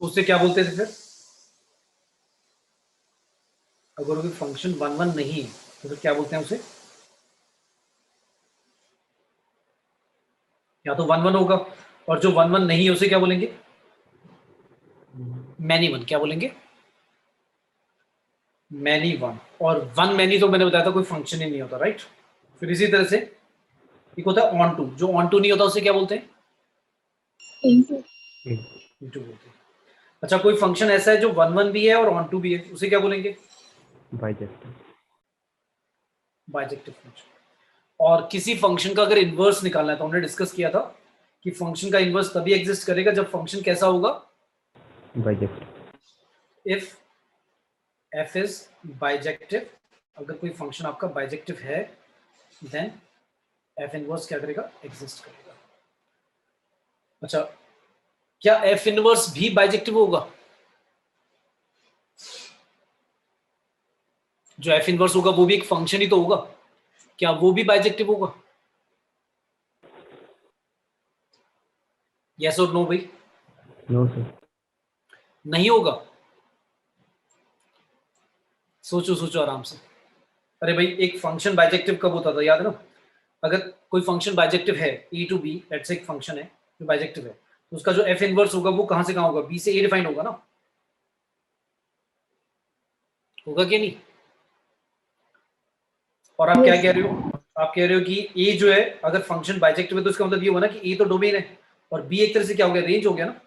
उससे क्या बोलते थे फिर? अगर कोई फंक्शन 1 1 नहीं है तो फिर क्या बोलते हैं उसे? या तो 1 1 होगा, और जो 1 1 नहीं है उसे क्या बोलेंगे? Many one. क्या बोलेंगे? Many one. और वन मैनी तो मैंने बताया था कोई फंक्शन ही नहीं होता, राइट? फिर इसी तरह से एक होता है ऑन टू। जो ऑन टू नहीं होता उसे क्या बोलते हैं? इंटू बोलते हैं। अच्छा, कोई फंक्शन ऐसा है जो 1 1 भी है और ऑन टू भी है, उसे क्या बोलेंगे? बाइजेक्टिव। Bijective function. और किसी फंक्शन का अगर इन्वर्स निकालना है तो हमने डिस्कस किया था कि फंक्शन का इन्वर्स तभी एग्जिस्ट करेगा जब फंक्शन कैसा होगा? Bijective. If f is bijective, अगर कोई फंक्शन आपका बाइजेक्टिव है देन f इनवर्स क्या करेगा? एग्जिस्ट करेगा। अच्छा, क्या f इनवर्स भी बाइजेक्टिव होगा? जो f इनवर्स होगा वो भी एक फंक्शन ही तो होगा, क्या वो भी बाइजेक्टिव होगा? यस और नो भाई? No sir. नहीं होगा। सोचो सोचो आराम से। अरे भाई, एक फंक्शन बाइजेक्टिव कब होता था, याद है ना? अगर कोई फंक्शन बाइजेक्टिव है, e to be, let's say एक फंक्शन है जो बाइजेक्टिव है, तो उसका जो f इनवर्स होगा वो कहां से कहां होगा? b से a डिफाइन होगा ना? होगा कि नहीं? और आप क्या कह रहे हो? आप कह रहे हो कि a जो है अगर फंक्शन बाइजेक्टिव है तो इसका मतलब ये हुआ ना कि a तो डोमेन है और b एक तरह से क्या हो गया? रेंज हो गया ना?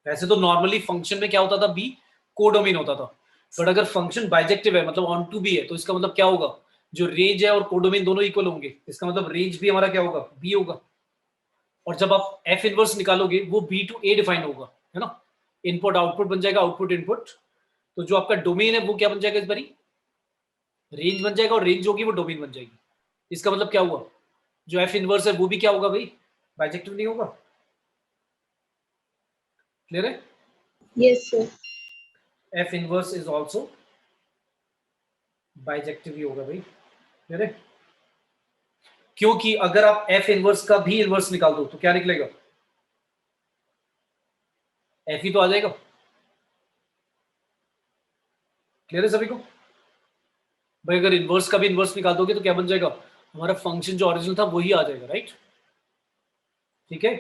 वैसे तो नॉर्मली फंक्शन में क्या होता था? b कोडोमेन होता था, बट अगर फंक्शन बाइजेक्टिव है मतलब ऑन टू बी है तो इसका मतलब क्या होगा? जो रेंज है और कोडोमेन दोनों इक्वल होंगे, इसका मतलब रेंज भी हमारा क्या होगा? b होगा। और जब आप f इनवर्स निकालोगे वो b टू a डिफाइन होगा, है ना? इनपुट आउटपुट बन जाएगा, आउटपुट इनपुट। तो जो आपका डोमेन है वो क्या बन जाएगा इस बारी? रेंज बन जाएगा, और रेंज होगी वो डोमेन बन जाएगी। इसका मतलब क्या हुआ? जो f इनवर्स है वो भी क्या होगा भाई? बाइजेक्टिव नहीं होगा। क्लियर है? Yes sir. f inverse is also bijective ही होगा भाई। क्लियर है? क्योंकि अगर आप f इनवर्स का भी इनवर्स निकाल दो तो क्या निकलेगा? f ही तो आ जाएगा। क्लियर है सभी को? भाई अगर इनवर्स का भी इनवर्स निकाल दोगे तो क्या बन जाएगा? हमारा फंक्शन जो ओरिजिनल था वही आ जाएगा, राइट? ठीक है,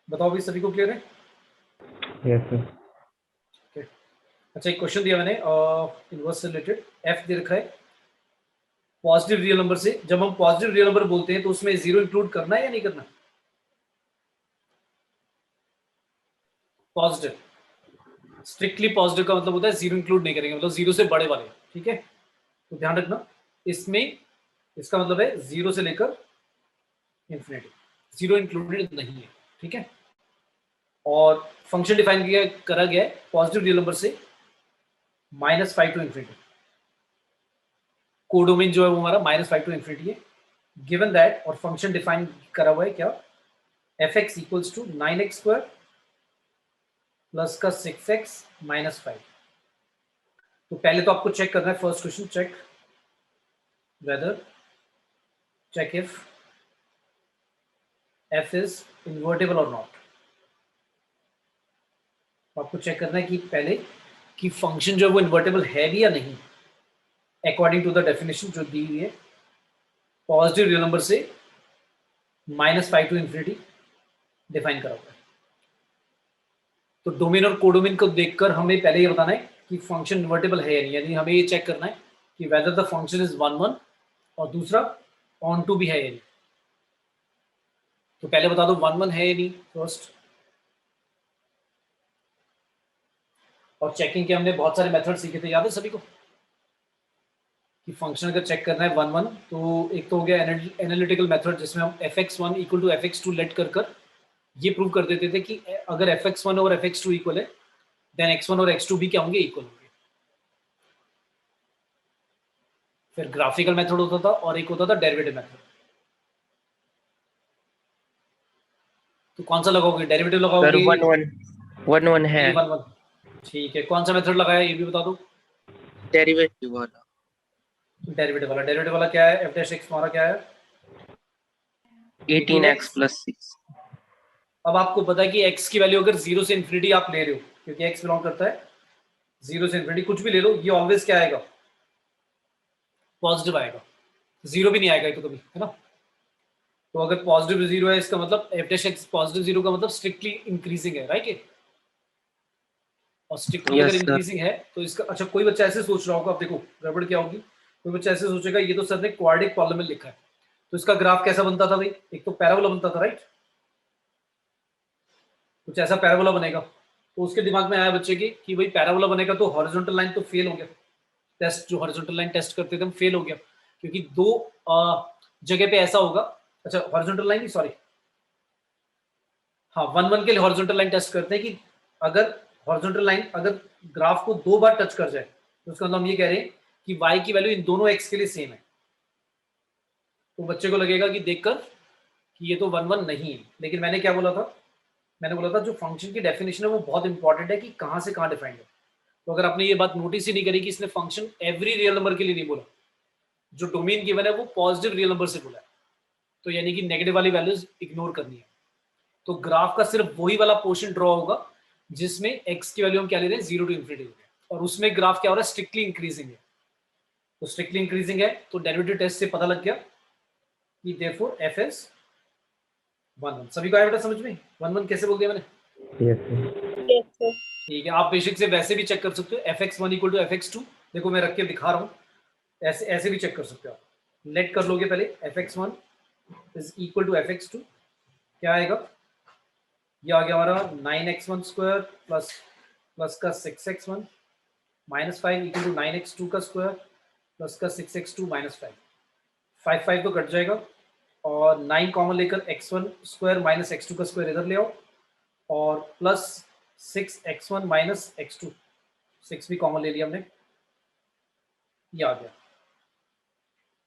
बताओ भी सभी को क्लियर है? Yes sir. अच्छा, एक क्वेश्चन दिया मैंने इनवर्स से रिलेटेड, f दे रखा है पॉजिटिव रियल नंबर से। जब हम पॉजिटिव रियल नंबर बोलते हैं तो उसमें जीरो इंक्लूड करना है या नहीं करना? पॉजिटिव, स्ट्रिक्टली पॉजिटिव का मतलब होता है जीरो इंक्लूड नहीं करेंगे, मतलब जीरो से बड़े वाले। ठीक है, तो ध्यान रखना इसमें, इसका मतलब है जीरो से लेकर इंफिनिटी, जीरो इंक्लूडेड नहीं है। ठीक है, और फंक्शन डिफाइन किया करा गया है पॉजिटिव रियल नंबर से -5 टू इंफिनिटी। कोडोमेन जो है वो हमारा -5 टू इंफिनिटी है, गिवन दैट। और फंक्शन डिफाइन करा हुआ है क्या? f(x) equals to 9x² plus का 6x माइनस 5। तो पहले तो आपको चेक करना है, first question, check whether, check if f is invertible और नॉट। आपको चेक करना है कि पहले कि फंक्शन जो है वो इन्वर्टेबल है भी या नहीं, अकॉर्डिंग टू द डेफिनेशन जो दी हुई है पॉजिटिव रियल नंबर से -5 टू इंफिनिटी डिफाइन करा हुआ है। तो डोमेन और कोडोमेन को देखकर हमें पहले ये बताना है कि फंक्शन इन्वर्टेबल है या नहीं, यानी हमें ये चेक करना है कि वेदर द फंक्शन इज 1 1 और दूसरा ऑन टू भी है या नहीं। तो पहले बता दो 1 1 है या नहीं फर्स्ट। और चेकिंग के हमने बहुत सारे मेथड सीखे थे, याद है सभी को? कि फंक्शन अगर चेक करना है 1 1 तो एक तो हो गया एनालिटिकल मेथड जिसमें हम fx1 equal to fx2 late कर ये प्रूव कर देते थे कि अगर fx1 और fx2 इक्वल है देन x1 और x2 भी क्या होंगे? इक्वल होंगे। फिर ग्राफिकल मेथड होता था और एक होता था डेरिवेटिव मेथड। तो कौन सा लगाओगे? डेरिवेटिव सर लगाओगे? 1 1 है। 1 1 ठीक है, कौन सा मेथड लगाया ये भी बता दो। डेरिवेटिव वाला। डेरिवेटिव वाला क्या है? f' x हमारा क्या है? 18x + 6। अब आपको पता है कि x की वैल्यू अगर 0 से इन्फिनिटी आप ले रहे हो, क्योंकि x बिलोंग करता है 0 से इन्फिनिटी, कुछ भी ले लो, ये ऑलवेज क्या आएगा, पॉजिटिव आएगा, 0 भी नहीं आएगा ये तो कभी, है ना। तो अगर पॉजिटिव 0 है इसका मतलब f डैश x पॉजिटिव 0 का मतलब स्ट्रिक्टली इंक्रीजिंग है, राइट। और स्ट्रिक्टली अगर Yes, sir. इंक्रीजिंग है तो इसका, अच्छा कोई बच्चा ऐसे सोच रहा होगा, अब देखो गड़बड़ क्या होगी, कोई बच्चा ऐसे सोचेगा ये तो सर ने क्वाड्रिक पॉलिनोमियल लिखा है, तो इसका ग्राफ कैसा बनता था भाई, एक तो पैराबोला बनता था, राइट, कुछ ऐसा पैराबोला बनेगा। तो उसके दिमाग में आया बच्चे की कि भाई पैराबोला बनेगा तो हॉरिजॉन्टल लाइन तो फेल हो गया, टेस्ट जो हॉरिजॉन्टल लाइन टेस्ट करते थे हम फेल हो गया, क्योंकि दो जगह पे ऐसा होगा, अच्छा हॉरिजॉन्टल लाइन नहीं, सॉरी, हाँ 1 1 के लिए हॉरिजॉन्टल लाइन टेस्ट करते हैं कि अगर हॉरिजॉन्टल लाइन अगर ग्राफ को 2 बार टच कर जाए तो उसका मतलब हम ये कह रहे हैं कि y की वैल्यू इन दोनों x के लिए सेम है। तो बच्चे को लगेगा कि देखकर कि ये तो 1 1 नहीं है, लेकिन मैंने क्या बोला था, मैंने बोला था जो फंक्शन की डेफिनेशन है वो बहुत इंपॉर्टेंट है कि कहाँ से कहाँ डिफाइंड है। तो अगर आपने ये बात नोटिस ही नहीं करी कि इसने फंक्शन एवरी रियल नंबर के लिए नहीं बोला, जो डोमेन गिवन है वो पॉजिटिव रियल नंबर से बोला है, तो यानी कि नेगेटिव वाली वैल्यूज इग्नोर करनी है। तो ग्राफ का सिर्फ वही वाला पोर्शन ड्रॉ होगा जिसमें x की वैल्यू हम क्या ले रहे हैं 0 टू इंफिनिटी, और उसमें ग्राफ क्या हो रहा है, स्ट्रिक्टली इंक्रीजिंग है। तो स्ट्रिक्टली इंक्रीजिंग है तो डेरिवेटिव टेस्ट से पता लग गया कि देयरफॉर f इज 1 1। सभी को आया बेटा समझ में, 1 1 कैसे बोल दिया मैंने, Yes, sir. Yes, sir. ठीक है। आप बेसिक से वैसे भी चेक कर सकते हो, fx1 इक्वल टू fx2, देखो मैं रख के दिखा रहा हूँ, ऐसे ऐसे भी चेक कर सकते हो आप, लेट कर लोगे पहले fx1 is equal to fx2, क्या आएगा, ये आ गया हमारा 9x1 स्क्वायर प्लस का 6x1 minus 5 equal to 9x2 का स्क्वायर प्लस का 6x2 माइनस 5, 5 5 तो कट जाएगा, और 9 कॉमन लेकर x1 स्क्वायर माइनस x2 का स्क्वायर इधर ले आओ, और प्लस 6x1 माइनस x2, 6 भी कॉमन ले लिया हमने, ये आ गया।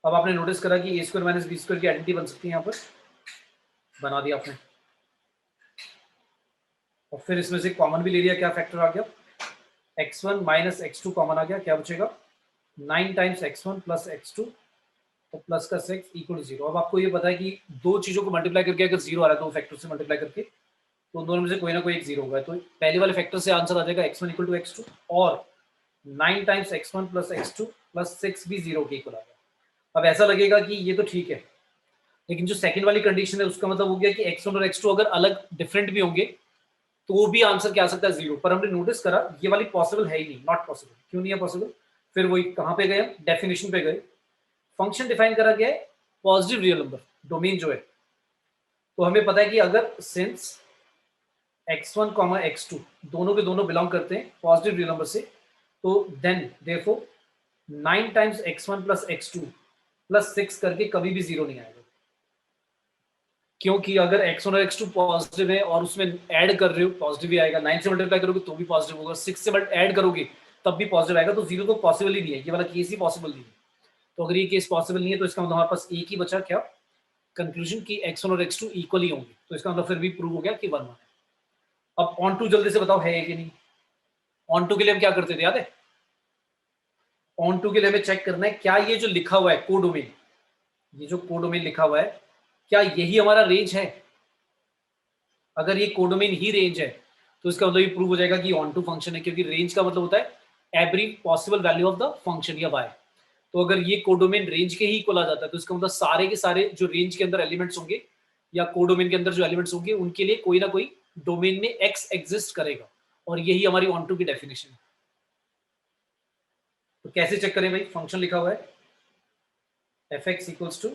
अब आपने नोटिस करा कि a square minus b square की आइडेंटिटी बन सकती है, यहाँ पर बना दिया आपने, और फिर इसमें से कॉमन भी ले लिया, क्या फैक्टर आ गया, x1 माइनस x2 कॉमन आ गया, क्या बचेगा 9 टाइम्स x1 प्लस x2 तो प्लस का 6 इक्वल टू 0। अब आपको ये पता है कि दो चीजों को मल्टीप्लाई करके अगर 0 आ रहा है, दो फैक्टर से मल्टीप्लाई करके, तो दोनों में से कोई ना कोई एक 0 होगा, तो पहले वाले फैक्टर से आंसर आ जाएगा x1 इक्वल टू x2, और 9 times x1 plus x2 plus 6 भी 0 के इक्वल आ गया। अब ऐसा लगेगा कि ये तो ठीक है, लेकिन जो सेकंड वाली कंडीशन है उसका मतलब हो गया कि x1 और x2 अगर अलग डिफरेंट भी होंगे तो भी आंसर क्या आ सकता है 0, पर हमने नोटिस करा ये वाली पॉसिबल है ही नहीं, नॉट पॉसिबल। क्यों नहीं है पॉसिबल, फिर वही कहाँ पे गए, डेफिनेशन पे गए, फंक्शन डिफाइन करा गया है पॉजिटिव रियल नंबर, डोमेन जो है, तो हमें पता है कि अगर सिंस x1 x2 दोनों के दोनों बिलोंग करते हैं पॉजिटिव रियल नंबर से, तो then therefore 9 times x1 plus x2 plus 6 करके कभी भी 0 नहीं आएगा, क्योंकि अगर x1 और x2 पॉजिटिव है और उसमें ऐड कर रहे हो पॉजिटिव ही आएगा, 9 से मल्टीप्लाई करोगे तो भी पॉजिटिव होगा, 6 से ऐड करोगे तब भी पॉजिटिव आएगा, तो 0 तो पॉसिबल ही नहीं है, ये वाला केस ही पॉसिबल नहीं है। तो अगर ये केस पॉसिबल नहीं है तो इसका मतलब हमारे पास एक ही बचा, क्या कंक्लूजन की x1 और x2 इक्वल ही होंगे, तो इसका मतलब फिर भी प्रूव हो गया कि 1 1 है। अब ऑन टू जल्दी से बताओ है कि नहीं, ऑन टू के लिए हम क्या करते थे याद है, ऑन टू के लिए हमें चेक करना है क्या ये जो लिखा हुआ है कोडोमेन, ये जो कोडोमेन लिखा हुआ है क्या यही हमारा रेंज है, अगर ये कोडोमेन ही रेंज है तो इसका मतलब ये प्रूव हो जाएगा कि ऑन टू फंक्शन है, क्योंकि रेंज का मतलब होता है every possible value of the function या वाई। तो अगर ये कोडोमेन रेंज के ही इक्वल आ जाता है तो इसका मतलब सारे के सारे जो रेंज के अंदर एलिमेंट्स होंगे या कोडोमेन के अंदर जो एलिमेंट्स होंगे उनके लिए कोई ना कोई डोमेन में एक्स एग्जिस्ट करेगा, और यही हमारी ऑन टू की डेफिनेशन है। तो कैसे चेक करें भाई, फंक्शन लिखा हुआ है f x equals to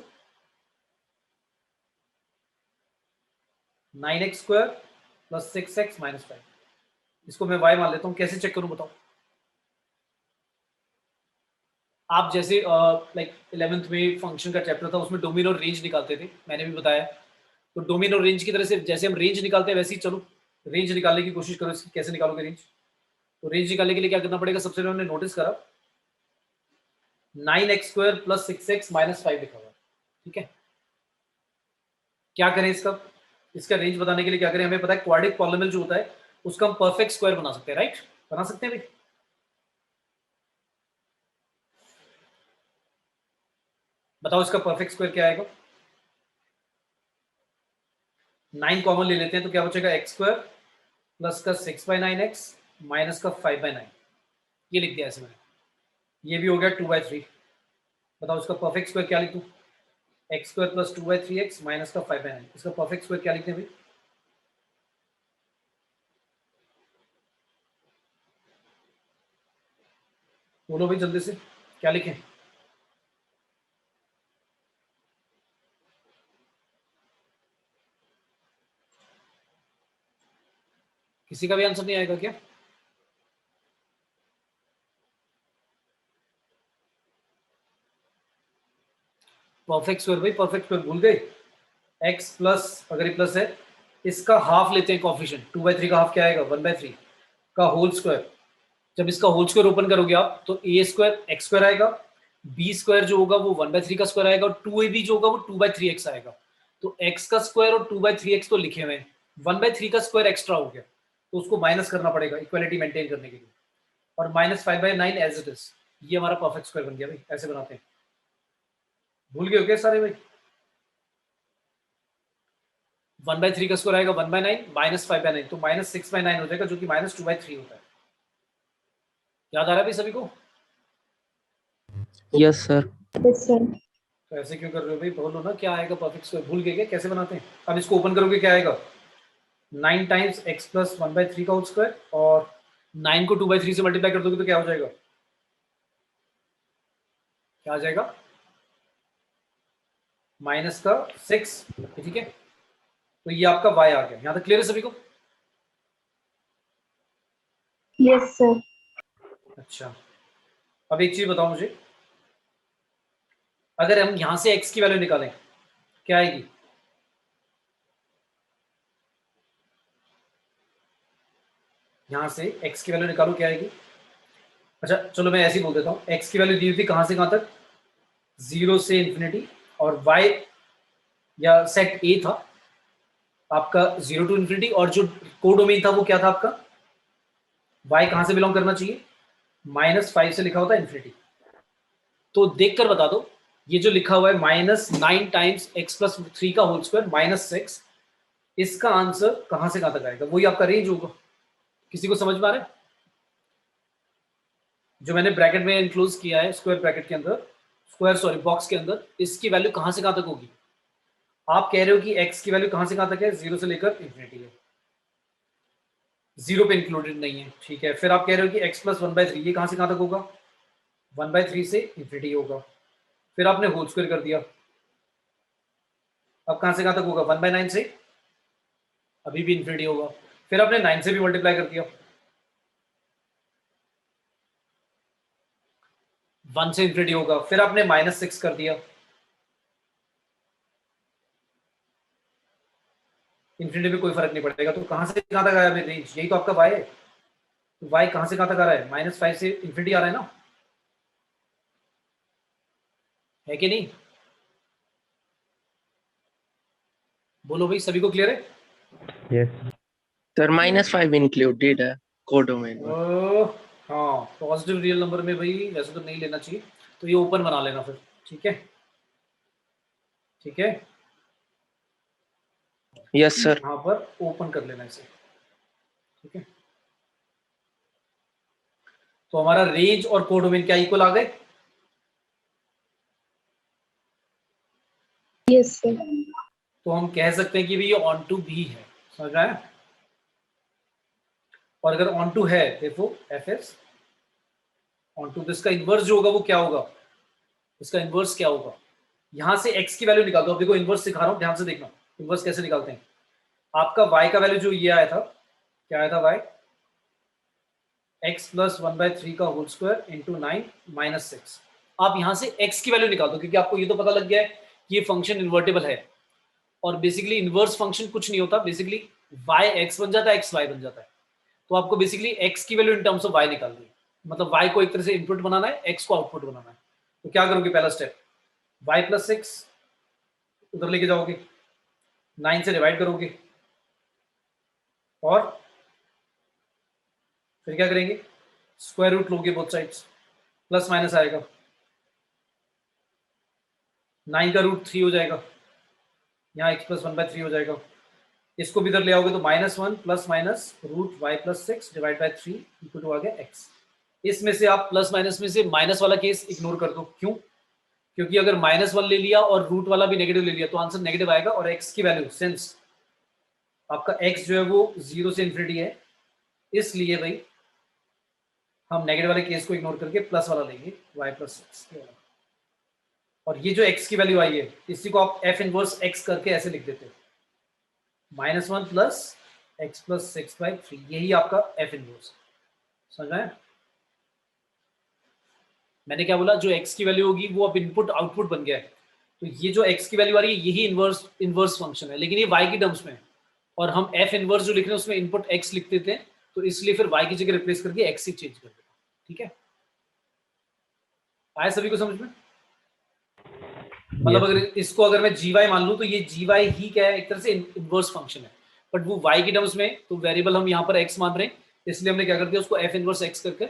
9x square plus 6x minus 5, इसको मैं y मान लेता हूँ, कैसे चेक करूँ बताओ। आप जैसे लाइक 11th में फंक्शन का चैप्टर था उसमें डोमेन और रेंज निकालते थे, मैंने भी बताया, तो डोमेन और रेंज की तरह से जैसे हम रेंज निकालते हैं वैसे ही चलो रेंज निकालने की कोशिश करो, इसकी कैसे निकालोगे रेंज। तो रेंज निकालने के लिए क्या करना पड़ेगा, सबसे पहले हमने नोटिस करा 9x square plus 6x minus 5 लिखा हुआ, ठीक है। क्या करें इसका रेंज बताने के लिए क्या करें, हमें पता है क्वाड्रिक पॉलिनोमियल जो होता है उसका हम परफेक्ट स्क्वायर बना सकते हैं, राइट, बना सकते हैं भाई। बताओ इसका परफेक्ट स्क्वायर क्या आएगा, 9 कॉमन ले लेते हैं तो क्या बचेगा, एक्स स्क्वायर प्लस का 6/9x माइनस का 5/9, ये लिख दिया ऐसे मैंने। ये भी हो गया 2/3। बताओ इसका परफेक्ट स्क्वायर क्या लिखूं, x square plus 2/3x minus का 5/9, इसका परफेक्ट स्क्वायर क्या लिखते हैं भाई? बोलो भाई जल्दी से, क्या लिखें? किसी का भी आंसर नहीं आएगा क्या? परफेक्ट स्क्वायर भाई, परफेक्ट स्क्वायर भूल गए? एक्स प्लस, अगर ये प्लस है, इसका हाफ लेते हैं कॉफिशिएंट, 2/3 का हाफ क्या आएगा, 1/3 का होल स्क्वायर। जब इसका होल स्क्वायर ओपन करोगे आप तो ए स्क्वायर एक्स स्क्वायर आएगा, बी स्क्वायर जो होगा वो 1/3 का स्क्वायर आएगा, और 2ab जो होगा वो 2/3x आएगा। तो x का स्क्वायर और 2/3x तो लिखे हुए हैं, 1/3 का स्क्वायर एक्स्ट्रा हो गया तो उसको माइनस करना पड़ेगा इक्वालिटी मेंटेन करने के लिए, और माइनस 5/9 एज इट इज। ये हमारा परफेक्ट स्क्वायर बन गया भाई, ऐसे बनाते हैं। भूल गए हो क्या सारे भाई? 1/3 का स्क्वायर आएगा 1/9 माइनस 5/9, तो माइनस 6/9 हो जाएगा, जो कि माइनस 2/3 होता है। याद आ रहा है भाई सभी को? Yes, sir. Yes, sir. तो ऐसे क्यों कर रहे हो भाई, बोलो ना क्या आएगा परफेक्ट स्क्वायर, भूल गए क्या कैसे बनाते हैं? अब इसको ओपन करोगे क्या आएगा, 9 टाइम्स x प्लस 1/3 का होल स्क्वायर, और 9 को 2/3 से मल्टीप्लाई कर दोगे तो क्या हो जाएगा, क्या आ जाएगा, माइनस का 6, ठीक है। तो ये आपका y आ गया, यहाँ तक क्लियर है सभी को? Yes, sir. अच्छा, अब एक चीज बताओ मुझे, अगर हम यहां से x की वैल्यू निकालें क्या आएगी, यहां से x की वैल्यू निकालो क्या आएगी? अच्छा चलो मैं ऐसे ही बोल देता हूँ, x की वैल्यू दी हुई थी कहां से कहां तक, 0 से इंफिनिटी, और y या सेट a था आपका 0 टू इंफिनिटी, और जो कोडोमेन था वो क्या था आपका, y कहां से बिलोंग करना चाहिए, -5 से लिखा होता है इंफिनिटी। तो देखकर बता दो, ये जो लिखा हुआ है -9 टाइम्स x प्लस 3 का होल स्क्वायर -6, इसका आंसर कहां से कहां तक आएगा, वही आपका रेंज होगा। किसी को समझ में आ रहा है? जो मैंने ब्रैकेट में इंक्लोज किया है स्क्वायर ब्रैकेट के अंदर, स्क्वायर सॉरी बॉक्स के अंदर, इसकी वैल्यू कहां से कहां तक होगी? आप कह रहे हो कि x की वैल्यू कहां से कहां तक है, 0 से लेकर इंफिनिटी है, 0 पे इंक्लूडेड नहीं है, ठीक है। फिर आप कह रहे हो कि x प्लस 1/3 ये कहां से कहां तक होगा, 1/3 से इंफिनिटी होगा। फिर आपने होल स्क्वायर कर दिया, अब कहां से कहां तक होगा, 1/9 से, अभी भी इंफिनिटी होगा। फिर आपने 9 से भी मल्टीप्लाई कर दिया, 1 से इंफिनिटी होगा। फिर आपने -6 कर दिया, इंफिनिटी में कोई फर्क नहीं पड़ेगा। तो कहां से कहां तक आया मेरी रेंज, यही तो आपका y है। तो y कहां से कहां तक आ रहा है, -5 से इंफिनिटी आ रहा है ना, है कि नहीं? बोलो भाई सभी को क्लियर है? Yes. Sir, -5 included codomain. हाँ, पॉजिटिव रियल नंबर में भाई वैसे तो नहीं लेना चाहिए, तो ये ओपन बना लेना फिर, ठीक है, ठीक है, Yes, sir. यहाँ पर ओपन कर लेना इसे, ठीक है। तो हमारा रेंज और कोडोमेन क्या इक्वल आ गए? Yes, sir. तो हम कह सकते हैं कि भाई ये ऑन टू बी है, समझ रहा है? और अगर ऑन टू है देखो एफ एस ऑन टू, तो इसका इन्वर्स जो होगा वो क्या होगा, इसका इन्वर्स क्या होगा, यहां से x की वैल्यू निकाल दो। अब देखो इन्वर्स सिखा रहा हूं, ध्यान से देखना इन्वर्स कैसे निकालते हैं। आपका y का वैल्यू जो ये आया था, क्या आया था y, x प्लस 1/3 का होल स्क्वायर इंटू 9 -6। आप यहां से x की वैल्यू निकाल दो, क्योंकि आपको ये तो पता लग गया है कि ये फंक्शन इन्वर्टेबल है, और बेसिकली इन्वर्स फंक्शन कुछ नहीं होता, बेसिकली y x बन जाता है, x y बन जाता है। तो आपको बेसिकली x की value in terms of y निकालनी है, मतलब y को एक तरह से इनपुट बनाना है, x को आउटपुट बनाना है। तो क्या करोगे, पहला स्टेप y प्लस 6 उधर लेके जाओगे, 9 से डिवाइड करोगे, और फिर क्या करेंगे, स्क्वायर रूट लोगे बोथ साइड्स, प्लस माइनस आएगा, 9 का रूट 3 हो जाएगा, यहाँ x प्लस 1/3 हो जाएगा, इसको भी इधर ले आओगे तो -1 plus minus root y plus 6 divide by 3 equal to आ गया x। इसमें से आप प्लस माइनस में से माइनस वाला केस इग्नोर कर दो। क्यों? क्योंकि अगर -1 ले लिया और रूट वाला भी नेगेटिव ले लिया तो आंसर नेगेटिव आएगा, और x की वैल्यू सिंस आपका x जो है वो 0 से इन्फिनिटी है, इसलिए भाई हम नेगेटिव वाले केस को इग्नोर करके प्लस वाला लेंगे y प्लस 6। और ये जो x की वैल्यू आई है इसी को आप f इनवर्स x करके ऐसे लिख देते हो, -1 प्लस x प्लस 6/3, यही आपका f इनवर्स। समझ आया? मैंने क्या बोला, जो x की वैल्यू होगी वो अब इनपुट आउटपुट बन गया है, तो ये जो x की वैल्यू आ रही है यही इनवर्स फंक्शन है, लेकिन ये y की टर्म्स में है, और हम f इनवर्स जो लिख रहे हैं उसमें इनपुट x लिख देते हैं, तो इसलिए फिर y की जगह रिप्लेस करके x ही चेंज कर देते हैं। ठीक है, आया सभी को समझ में? मतलब अगर इसको अगर मैं gy मान लूं तो ये gy ही क्या है, एक तरह से इनवर्स फंक्शन है, बट वो y की टर्म्स में, तो वेरिएबल हम यहाँ पर x मान रहे हैं, इसलिए हमने क्या कर दिया, उसको f इनवर्स x करके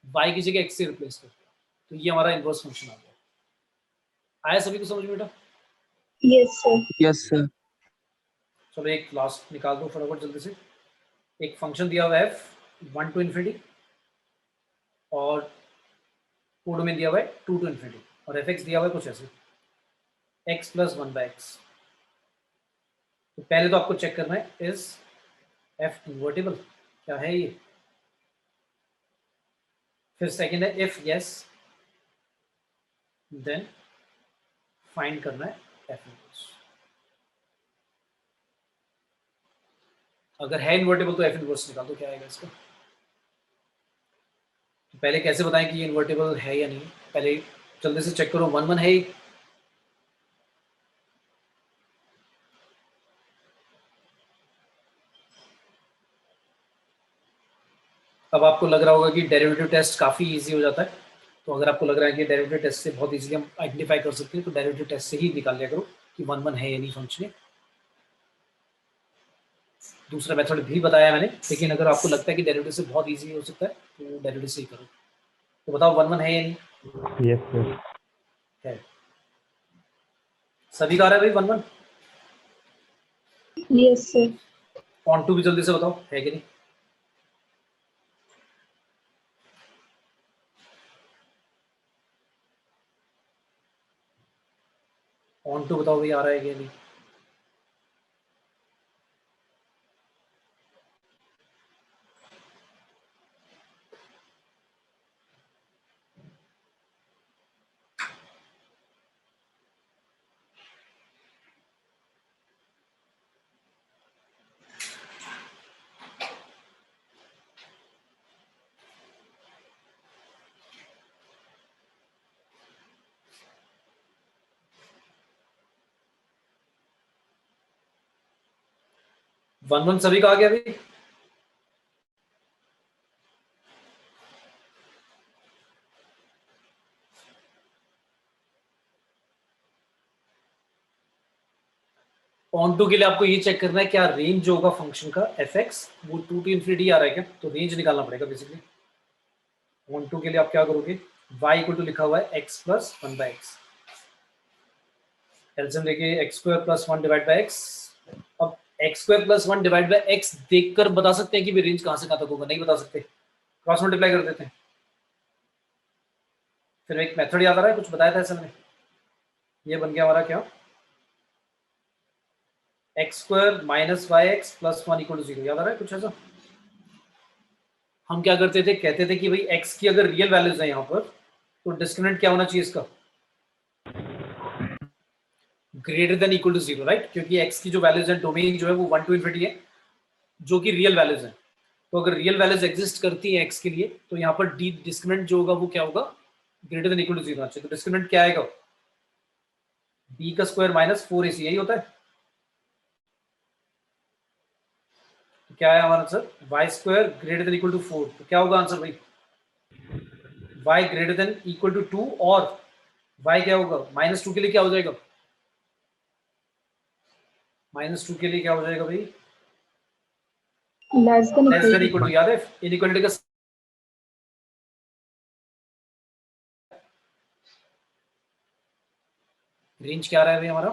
y की जगह x से रिप्लेस कर दिया, तो ये हमारा इनवर्स फंक्शन आ गया। आया सभी को समझ में बेटा? Yes, sir. Yes, sir. चलो एक लास्ट निकाल दो फटाफट जल्दी से। एक फंक्शन दिया हुआ है f 1 to infinity और कोड में दिया हुआ है 2 to infinity, और fx दिया हुआ है कुछ ऐसे x प्लस 1/x। तो पहले तो आपको चेक करना है इज f इन्वर्टेबल, क्या है ये। फिर सेकंड है इफ यस देन फाइंड करना है f इनवर्स। अगर है इन्वर्टेबल तो f इनवर्स निकाल दो, क्या आएगा इसका। तो पहले कैसे बताएं कि ये इन्वर्टेबल है या नहीं, पहले जल्दी से चेक करो। 1 1 है। अब आपको लग रहा होगा कि डेरिवेटिव टेस्ट काफ़ी इजी हो जाता है, तो अगर आपको लग रहा है कि डेरिवेटिव टेस्ट से बहुत इजीली हम आइडेंटिफाई कर सकते हैं तो डेरिवेटिव टेस्ट से ही निकाल लिया करो कि 1 1 है या नहीं फंक्शन। दूसरा मेथड भी बताया मैंने, लेकिन अगर आपको लगता है कि डेरिवेटिव से बहुत इजी हो सकता है तो डेरिवेटिव से ही करो। तो बताओ 1 1 है या नहीं? Yes, sir. है। सभी का आ रहा है भाई 1 1? Yes, sir. ऑन टू भी जल्दी से बताओ है कि नहीं। ऑन टू बताओ भाई आ रहा है कि नहीं। वन वन सभी का आ गया भाई। ऑन टू के लिए आपको ये चेक करना है क्या रेंज जो होगा फंक्शन का एफ एक्स वो 2 to infinity आ रहा है क्या, तो रेंज निकालना पड़ेगा बेसिकली। ऑन टू के लिए आप क्या करोगे, y इक्वल टू लिखा हुआ है x प्लस 1/x, एलसीएम लेके x square plus 1 divide by x। अब x square plus 1 divide by x देखकर बता सकते हैं कि रेंज कहां से कहां तक होगा, नहीं बता सकते, क्रॉस मल्टीप्लाई कर देते हैं। फिर एक मेथड याद आ रहा है, कुछ बताया था ऐसा मैंने, ये बन गया हमारा क्या, x square minus y x plus 1 equal to 0, याद आ रहा है कुछ ऐसा। हम क्या करते थे, कहते थे कि भाई x की अगर रियल वैल्यूज है यहाँ पर तो डिस्क्रिमिनेंट क्या होना चाहिए इसका, greater than equal to 0, right, क्योंकि x की जो वैल्यूज है डोमेन जो है वो 1 to infinity है जो कि रियल वैल्यूज है। तो अगर रियल वैल्यूज एग्जिस्ट करती है x के लिए तो यहाँ पर डी डिस्क्रिमिनेंट जो होगा वो क्या होगा, ग्रेटर देन इक्वल टू 0 चाहिए। तो डिस्क्रिमिनेंट क्या आएगा, b का स्क्वायर माइनस 4ac, यही होता है। तो क्या है हमारा answer, y square greater than equal to 4, तो क्या होगा आंसर भाई, y greater than equal to 2, और y क्या होगा, -2 के लिए क्या हो जाएगा, -2 के लिए क्या हो जाएगा भाई, Less than less than equal equal to, याद है इनइक्वालिटी का रेंज क्या आ रहा है भाई हमारा,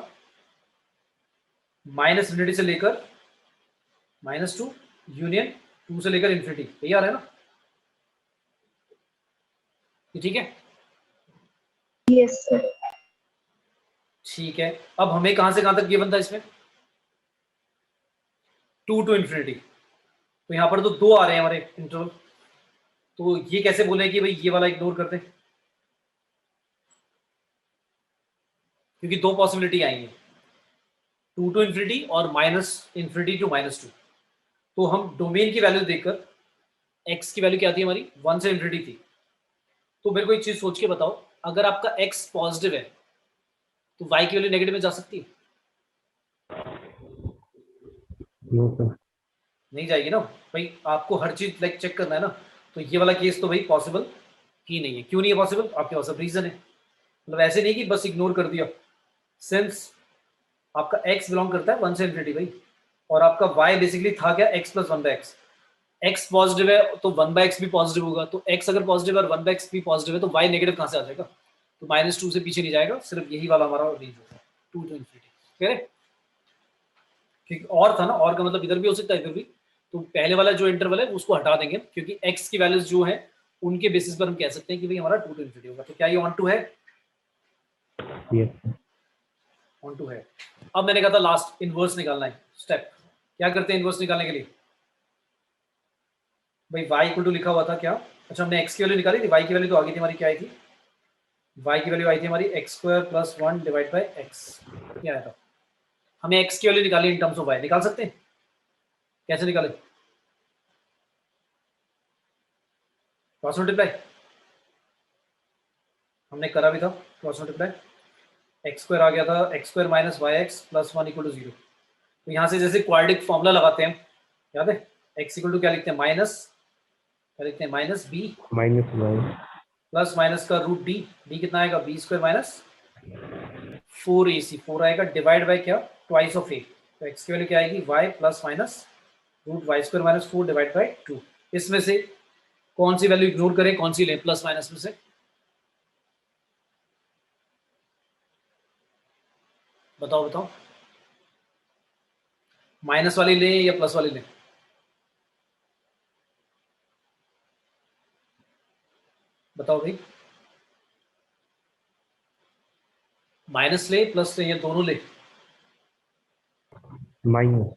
-∞ से लेकर -2 यूनियन 2 से लेकर इन्फिनिटी, यही आ रहा है ना? ये ठीक है? Yes, sir. ठीक है, अब हमें कहां से कहां तक गिवन था इसमें? 2 टू इन्फिनिटी। तो यहाँ पर तो 2 आ रहे हैं हमारे इंटरवल, तो ये कैसे बोले कि भाई ये वाला इग्नोर कर दें? क्योंकि 2 पॉसिबिलिटी आएंगी, 2 टू इन्फिनिटी और -इन्फिनिटी टू -2। तो हम डोमेन की वैल्यू देखकर, x की वैल्यू क्या थी हमारी? 1 से इन्फिनिटी थी। तो मेरे को एक चीज सोच के बताओ, अगर आपका x पॉजिटिव है तो y की वैल्यू नेगेटिव में जा सकती है? No sir. नहीं जाएगी ना भाई, आपको हर चीज लाइक चेक करना है ना। तो ये वाला केस तो भाई पॉसिबल ही नहीं है। क्यों नहीं है पॉसिबल? आपके पास सब रीजन है। मतलब ऐसे नहीं कि बस इग्नोर कर दिया, सिंस आपका x बिलोंग करता है 1 से इन्फिनिटी भाई, और आपका y बेसिकली था क्या? x plus 1/x। x positive है तो 1/x भी पॉजिटिव होगा, तो x अगर पॉजिटिव है और 1/x भी पॉजिटिव है तो y नेगेटिव कहां से आ जाएगा? तो -2 से पीछे नहीं जाएगा, सिर्फ यही वाला हमारा रेंज होगा 2 टू इन्फिनिटी। ठीक है? ठीक, और था ना, और का मतलब इधर भी हो सकता है इधर भी। तो पहले वाला जो इंटरवल है उसको हटा देंगे, क्योंकि x की वैल्यूज जो है उनके बेसिस पर हम कह सकते हैं कि भाई हमारा 2 टू इन्फिनिटी होगा। तो क्या ये ऑन टू है? Yes sir. ऑन टू है। अब मैंने कहा था लास्ट इनवर्स निकालना है स्टेप। क्या करते हैं इनवर्स निकालने के लिए? भाई y इक्वल टू लिखा हुआ था क्या? अच्छा, हमने x की वैल्यू निकाली थी, y की वैल्यू तो आ गई थी हमारी। क्या आई थी? y की वैल्यू आई थी हमारी x² + 1 डिवाइड बाय x। क्या आया था? हमें x की वैल्यू निकाली इन टर्म्स ऑफ y। निकाल सकते हैं? कैसे निकाले? क्रॉस मल्टीप्लाई हमने करा भी था। क्रॉस मल्टीप्लाई x² आ गया था, x² - yx + 1 = 0। तो यहाँ से जैसे क्वाड्रेटिक फॉर्मूला लगाते हैं हम, याद है? x = क्या लिखते हैं? माइनस, क्या लिखते हैं? -b -y प्लस माइनस का रूट d। d कितना आएगा? b² - 4ac, 4 आएगा, डिवाइड बाय क्या? Twice of a। तो x की वैल्यू क्या आएगी? y + root y² - 4 divide by 2। इसमें से कौन सी वैल्यू इग्नोर करें, कौन सी लें प्लस माइनस में से? बताओ बताओ, माइनस वाली लें या प्लस वाली लें? बताओ भाई, माइनस ले प्लस ले या दोनों ले? माइनस।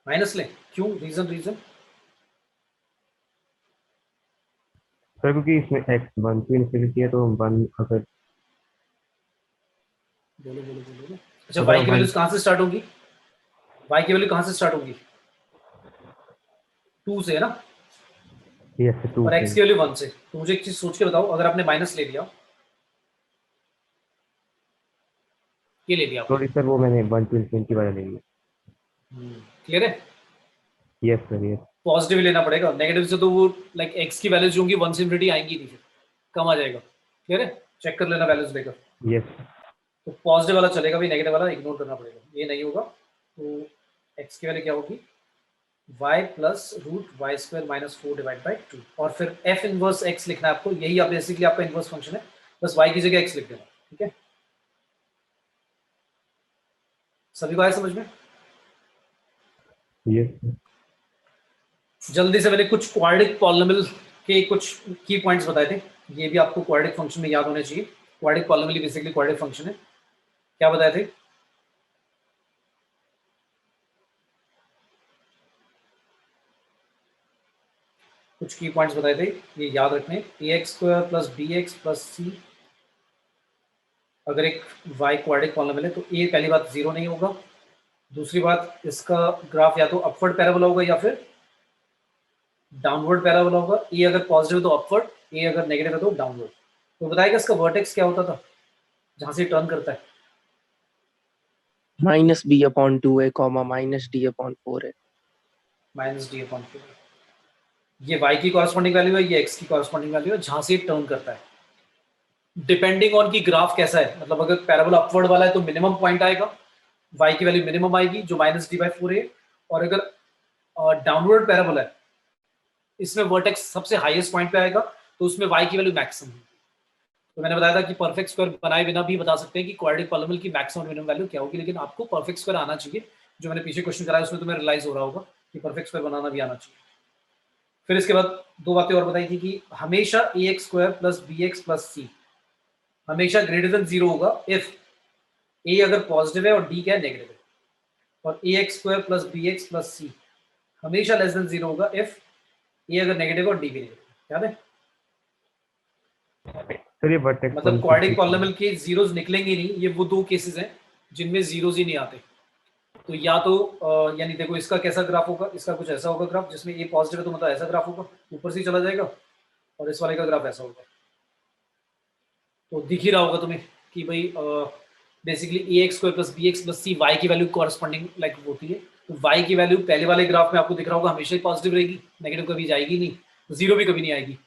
माइनस ले। क्यों? Reason reason? सर क्योंकि इसमें x 1 टू इन्फिनिटी है तो 1 अगर बोलो बोलो बोलो बोलो। अच्छा, अगर y की 1 वैल्यूज कहां से स्टार्ट होगी? y की वैल्यू कहां से स्टार्ट होगी? 2 से है ना, यस 2 और से। x की वैल्यू 1 से। तो मुझे एक चीज सोच के बताओ, अगर आपने माइनस ले लिया, ये ले लिया आपने, सॉरी सर वो मैंने 1 टू इन्फिनिटी वाला ले लिया। क्लियर है? Yes sir yes. पॉजिटिव लेना पड़ेगा, नेगेटिव से तो वो लाइक x की वैल्यूज जो होंगी 1 से इन्फिनिटी आएंगी नहीं, फिर कम आ जाएगा। क्लियर है? चेक कर लेना वैल्यूज लेकर। यस तो पॉजिटिव वाला चलेगा भी, नेगेटिव वाला इग्नोर करना पड़ेगा, ये नहीं होगा। तो x की वैल्यू क्या होगी? y + root y² - 4 divide by 2। और फिर f इनवर्स x लिखना है आपको, यही आप बेसिकली आपका इनवर्स फंक्शन है, बस y की जगह x लिख देना। ठीक है? सभी को आया समझ में? यस जल्दी से मैंने कुछ क्वाड्रेटिक पॉलिनोमियल के कुछ की पॉइंट्स बताए थे, ये भी आपको क्वाड्रेटिक फंक्शन में याद होने चाहिए। Quadratic polynomial basically quadratic function है। क्या बताए थे? कुछ की पॉइंट्स बताए थे, ये याद रखने। ax² + bx + c, अगर एक y क्वाड्रेटिक पॉलिनोमियल है तो a पहली बात 0 नहीं होगा। दूसरी बात, इसका ग्राफ या तो अपवर्ड पैराबोला होगा या फिर डाउनवर्ड पैराबोला होगा। a अगर पॉजिटिव है तो अपवर्ड, a अगर नेगेटिव है तो डाउनवर्ड। तो बताएगा इसका वर्टेक्स क्या होता था जहां से टर्न करता है? -b/2 है, -d/4 है। -d/4। ये y की कॉरस्पॉन्डिंग वैल्यू है, ये x की कॉरस्पॉन्डिंग वैल्यू है, जहां से टर्न करता है। डिपेंडिंग ऑन की ग्राफ कैसा है, मतलब अगर पैराबोला अपवर्ड वाला है तो मिनिमम पॉइंट आएगा, y की वैल्यू मिनिमम आएगी जो -d/4 है। और अगर डाउनवर्ड पैराबोला है, इसमें वर्टेक्स सबसे हाईएस्ट पॉइंट पे आएगा, तो उसमें y की वैल्यू मैक्सिमम है। तो मैंने बताया था कि परफेक्ट स्क्वायर बनाए बिना भी बता सकते हैं कि क्वाड्रेटिक पॉलिनोमियल की मैक्सिमम मिनिमम वैल्यू क्या होगी, लेकिन आपको परफेक्ट स्क्वायर आना चाहिए जो मैंने पीछे क्वेश्चन कराया उसमें तुम्हें रियलाइज हो रहा होगा कि परफेक्ट स्क्वायर बनाना भी आना चाहिए। फिर इसके बाद दो बातें और बताई थी कि हमेशा a x square plus b x plus c हमेशा ग्रेटर देन 0 होगा इफ ए अगर पॉजिटिव है और डी क्या है, नेगेटिव है, और a x square plus b x plus c हमेशा लेस देन 0 होगा इफ ए अगर नेगेटिव और डी भी नेगेटिव। याद है? सर ये वर्टेक्स मतलब क्वाड्रेटिक पॉलिनोमियल के जीरोस निकलेंगे नहीं, ये वो दो केसेस हैं जिनमें जीरोस ही नहीं आते। तो या तो यानी देखो इसका कैसा ग्राफ होगा, इसका कुछ ऐसा होगा ग्राफ जिसमें ए पॉजिटिव है तो मतलब ऐसा ग्राफ होगा, ऊपर से ही चला जाएगा, और इस वाले का ग्राफ ऐसा होगा। तो दिख ही रहा होगा तुम्हें कि भाई basically a x square plus b x plus c y की वैल्यू कॉरस्पॉन्डिंग लाइक होती है। तो वाई की वैल्यू पहले वाले ग्राफ में आपको दिख रहा होगा हमेशा ही पॉजिटिव रहेगी, नेगेटिव कभी जाएगी नहीं, तो जीरो भी कभी नहीं आएगी।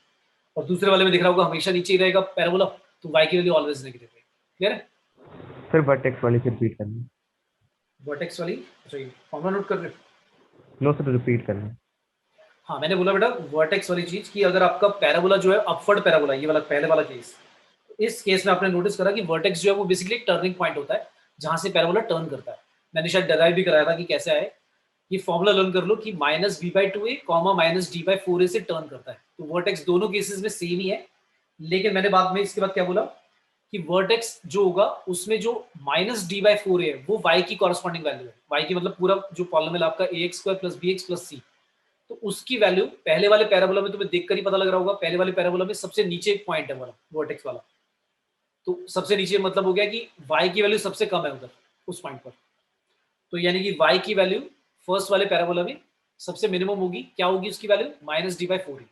और दूसरे वाले में दिख रहा होगा हमेशा नीचे ही रहेगा पैराबोला, तो वाई की वैल्यू ऑलवेज नेगेटिव रहेगी। क्लियर है? सर वर्टेक्स वाली से रिपीट करना। वर्टेक्स वाली, अच्छा ये फॉर्मूला नोट कर रहे हो? नो सर रिपीट करना। हाँ मैंने बोला बेटा वर्टेक्स वाली चीज की अगर आपका पैराबोला जो है अपवर्ड पैराबोला, ये वाला पहले वाला केस, इस केस में आपने नोटिस करा कि वर्टेक्स जो है वो बेसिकली एक टर्निंग पॉइंट होता है जहां से पैराबोला टर्न करता है। मैंने शायद डेराइव भी कराया था कि कैसे आए, ये फॉर्मूला लर्न कर लो कि minus b by two a comma minus d by four a से टर्न करता है। तो वर्टेक्स दोनों केसेस में सेम ही है, लेकिन मैंने बाद में इसके बाद क्या बोला कि वर्टेक्स जो होगा उसमें जो माइनस डी बाई फोर ए है वो वाई की कॉरस्पॉन्डिंग वैल्यू है। वाई की मतलब पूरा जो पॉलिनोमियल आपका a x square plus b x plus c, तो उसकी वैल्यू पहले वाले पैराबोला में तुम्हें देखकर ही पता लग रहा होगा, पहले वाले पैराबोला में सबसे नीचे पॉइंट है वाला वर्टेक्स वाला, तो सबसे नीचे मतलब हो गया कि y की वैल्यू सबसे कम है उधर उस पॉइंट पर। तो यानी कि y की वैल्यू फर्स्ट वाले पैराबोला में सबसे मिनिमम होगी, क्या होगी उसकी value, minus d by four ही।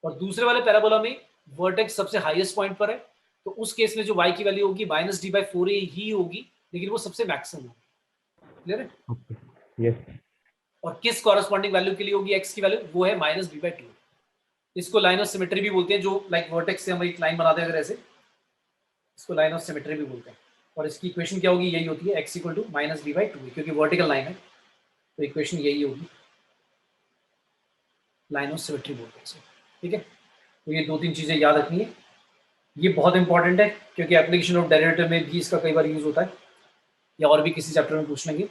और दूसरे वाले पैराबोला में वर्टेक्स सबसे हाईएस्ट पॉइंट पर है, तो उस केस में जो y की वैल्यू होगी माइनस डी बाई फोर ही होगी, लेकिन वो सबसे मैक्सिमम होगी। क्लियर है? Okay yes. और किस कॉरस्पॉन्डिंग वैल्यू के लिए होगी x की वैल्यू, वो है माइनस बी बाई टू। इसको लाइन ऑफ सिमेट्री भी बोलते हैं, जो लाइक वर्टेक्स से हम एक लाइन बनाते हैं अगर ऐसे, इसको लाइन ऑफ सिमेट्री भी बोलते हैं। और इसकी इक्वेशन क्या होगी, यही होती है x equal to minus b by two, क्योंकि वर्टिकल लाइन है तो इक्वेशन यही होगी, लाइन ऑफ सिमेट्री बोलते हैं इसे। ठीक है? तो ये दो तीन चीज़ें याद रखनी है, ये बहुत इंपॉर्टेंट है क्योंकि एप्लीकेशन ऑफ डेरिवेटिव में भी इसका कई बार यूज होता है, या और भी किसी चैप्टर में पूछ लेंगे।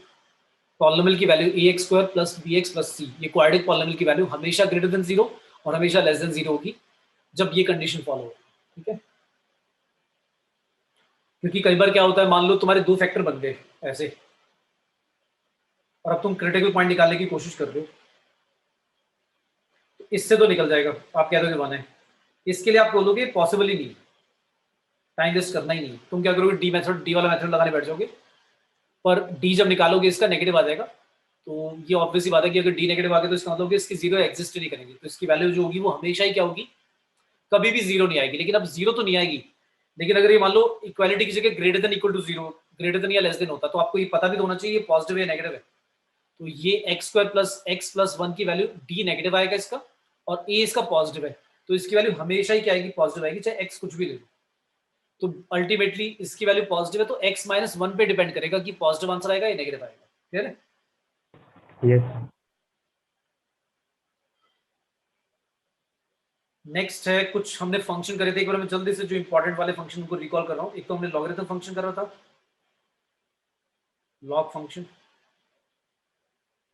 पॉलिनोमियल की value a x square plus b x plus c, ये क्वाड्रेटिक पॉलिनोमियल की वैल्यू हमेशा ग्रेटर देन जीरो और हमेशा लेस देन जीरो होगी जब ये कंडीशन फॉलो होगी। ठीक है? क्योंकि कई बार क्या होता है, मान लो तुम्हारे दो फैक्टर बन गए ऐसे, और अब तुम क्रिटिकल पॉइंट निकालने की कोशिश कर रहे हो, तो इससे तो निकल जाएगा, आप कह दोगे वन है, इसके लिए आप बोलोगे पॉसिबल ही नहीं, टाइम वेस्ट करना ही नहीं। तुम क्या करोगे, डी मेथड, डी वाला मेथड लगाने बैठ जाओगे, पर डी जब निकालोगे इसका नेगेटिव आ जाएगा, तो ये ऑब्वियसली बात है कि अगर डी नेगेटिव आ गया तो इसका मतलब इसकी जीरो एग्जिस्ट नहीं करेंगे, तो इसकी वैल्यू जो होगी वो हमेशा ही क्या होगी, कभी भी जीरो नहीं आएगी। लेकिन अब जीरो तो नहीं आएगी, लेकिन अगर ये मान लो इक्वालिटी की जगह greater than equal to zero, greater than या लेस देन होता, तो आपको ये पता भी तो होना चाहिए ये पॉजिटिव या नेगेटिव है। तो ये x square plus x plus one की वैल्यू डी नेगेटिव आएगा इसका, और ए इसका पॉजिटिव है, तो इसकी वैल्यू हमेशा ही क्या आएगी, पॉजिटिव आएगी, चाहे एक्स कुछ भी ले लो। तो अल्टीमेटली इसकी वैल्यू पॉजिटिव है, तो एक्स माइनस वन पे डिपेंड करेगा कि पॉजिटिव आंसर आएगा या नेगेटिव आएगा। क्लियर है? यस। नेक्स्ट है कुछ हमने फंक्शन करे थे, एक बार मैं जल्दी से जो इंपॉर्टेंट वाले फंक्शन को रिकॉल कर रहा हूँ। एक तो हमने लॉगरिथम फंक्शन करा था, log function,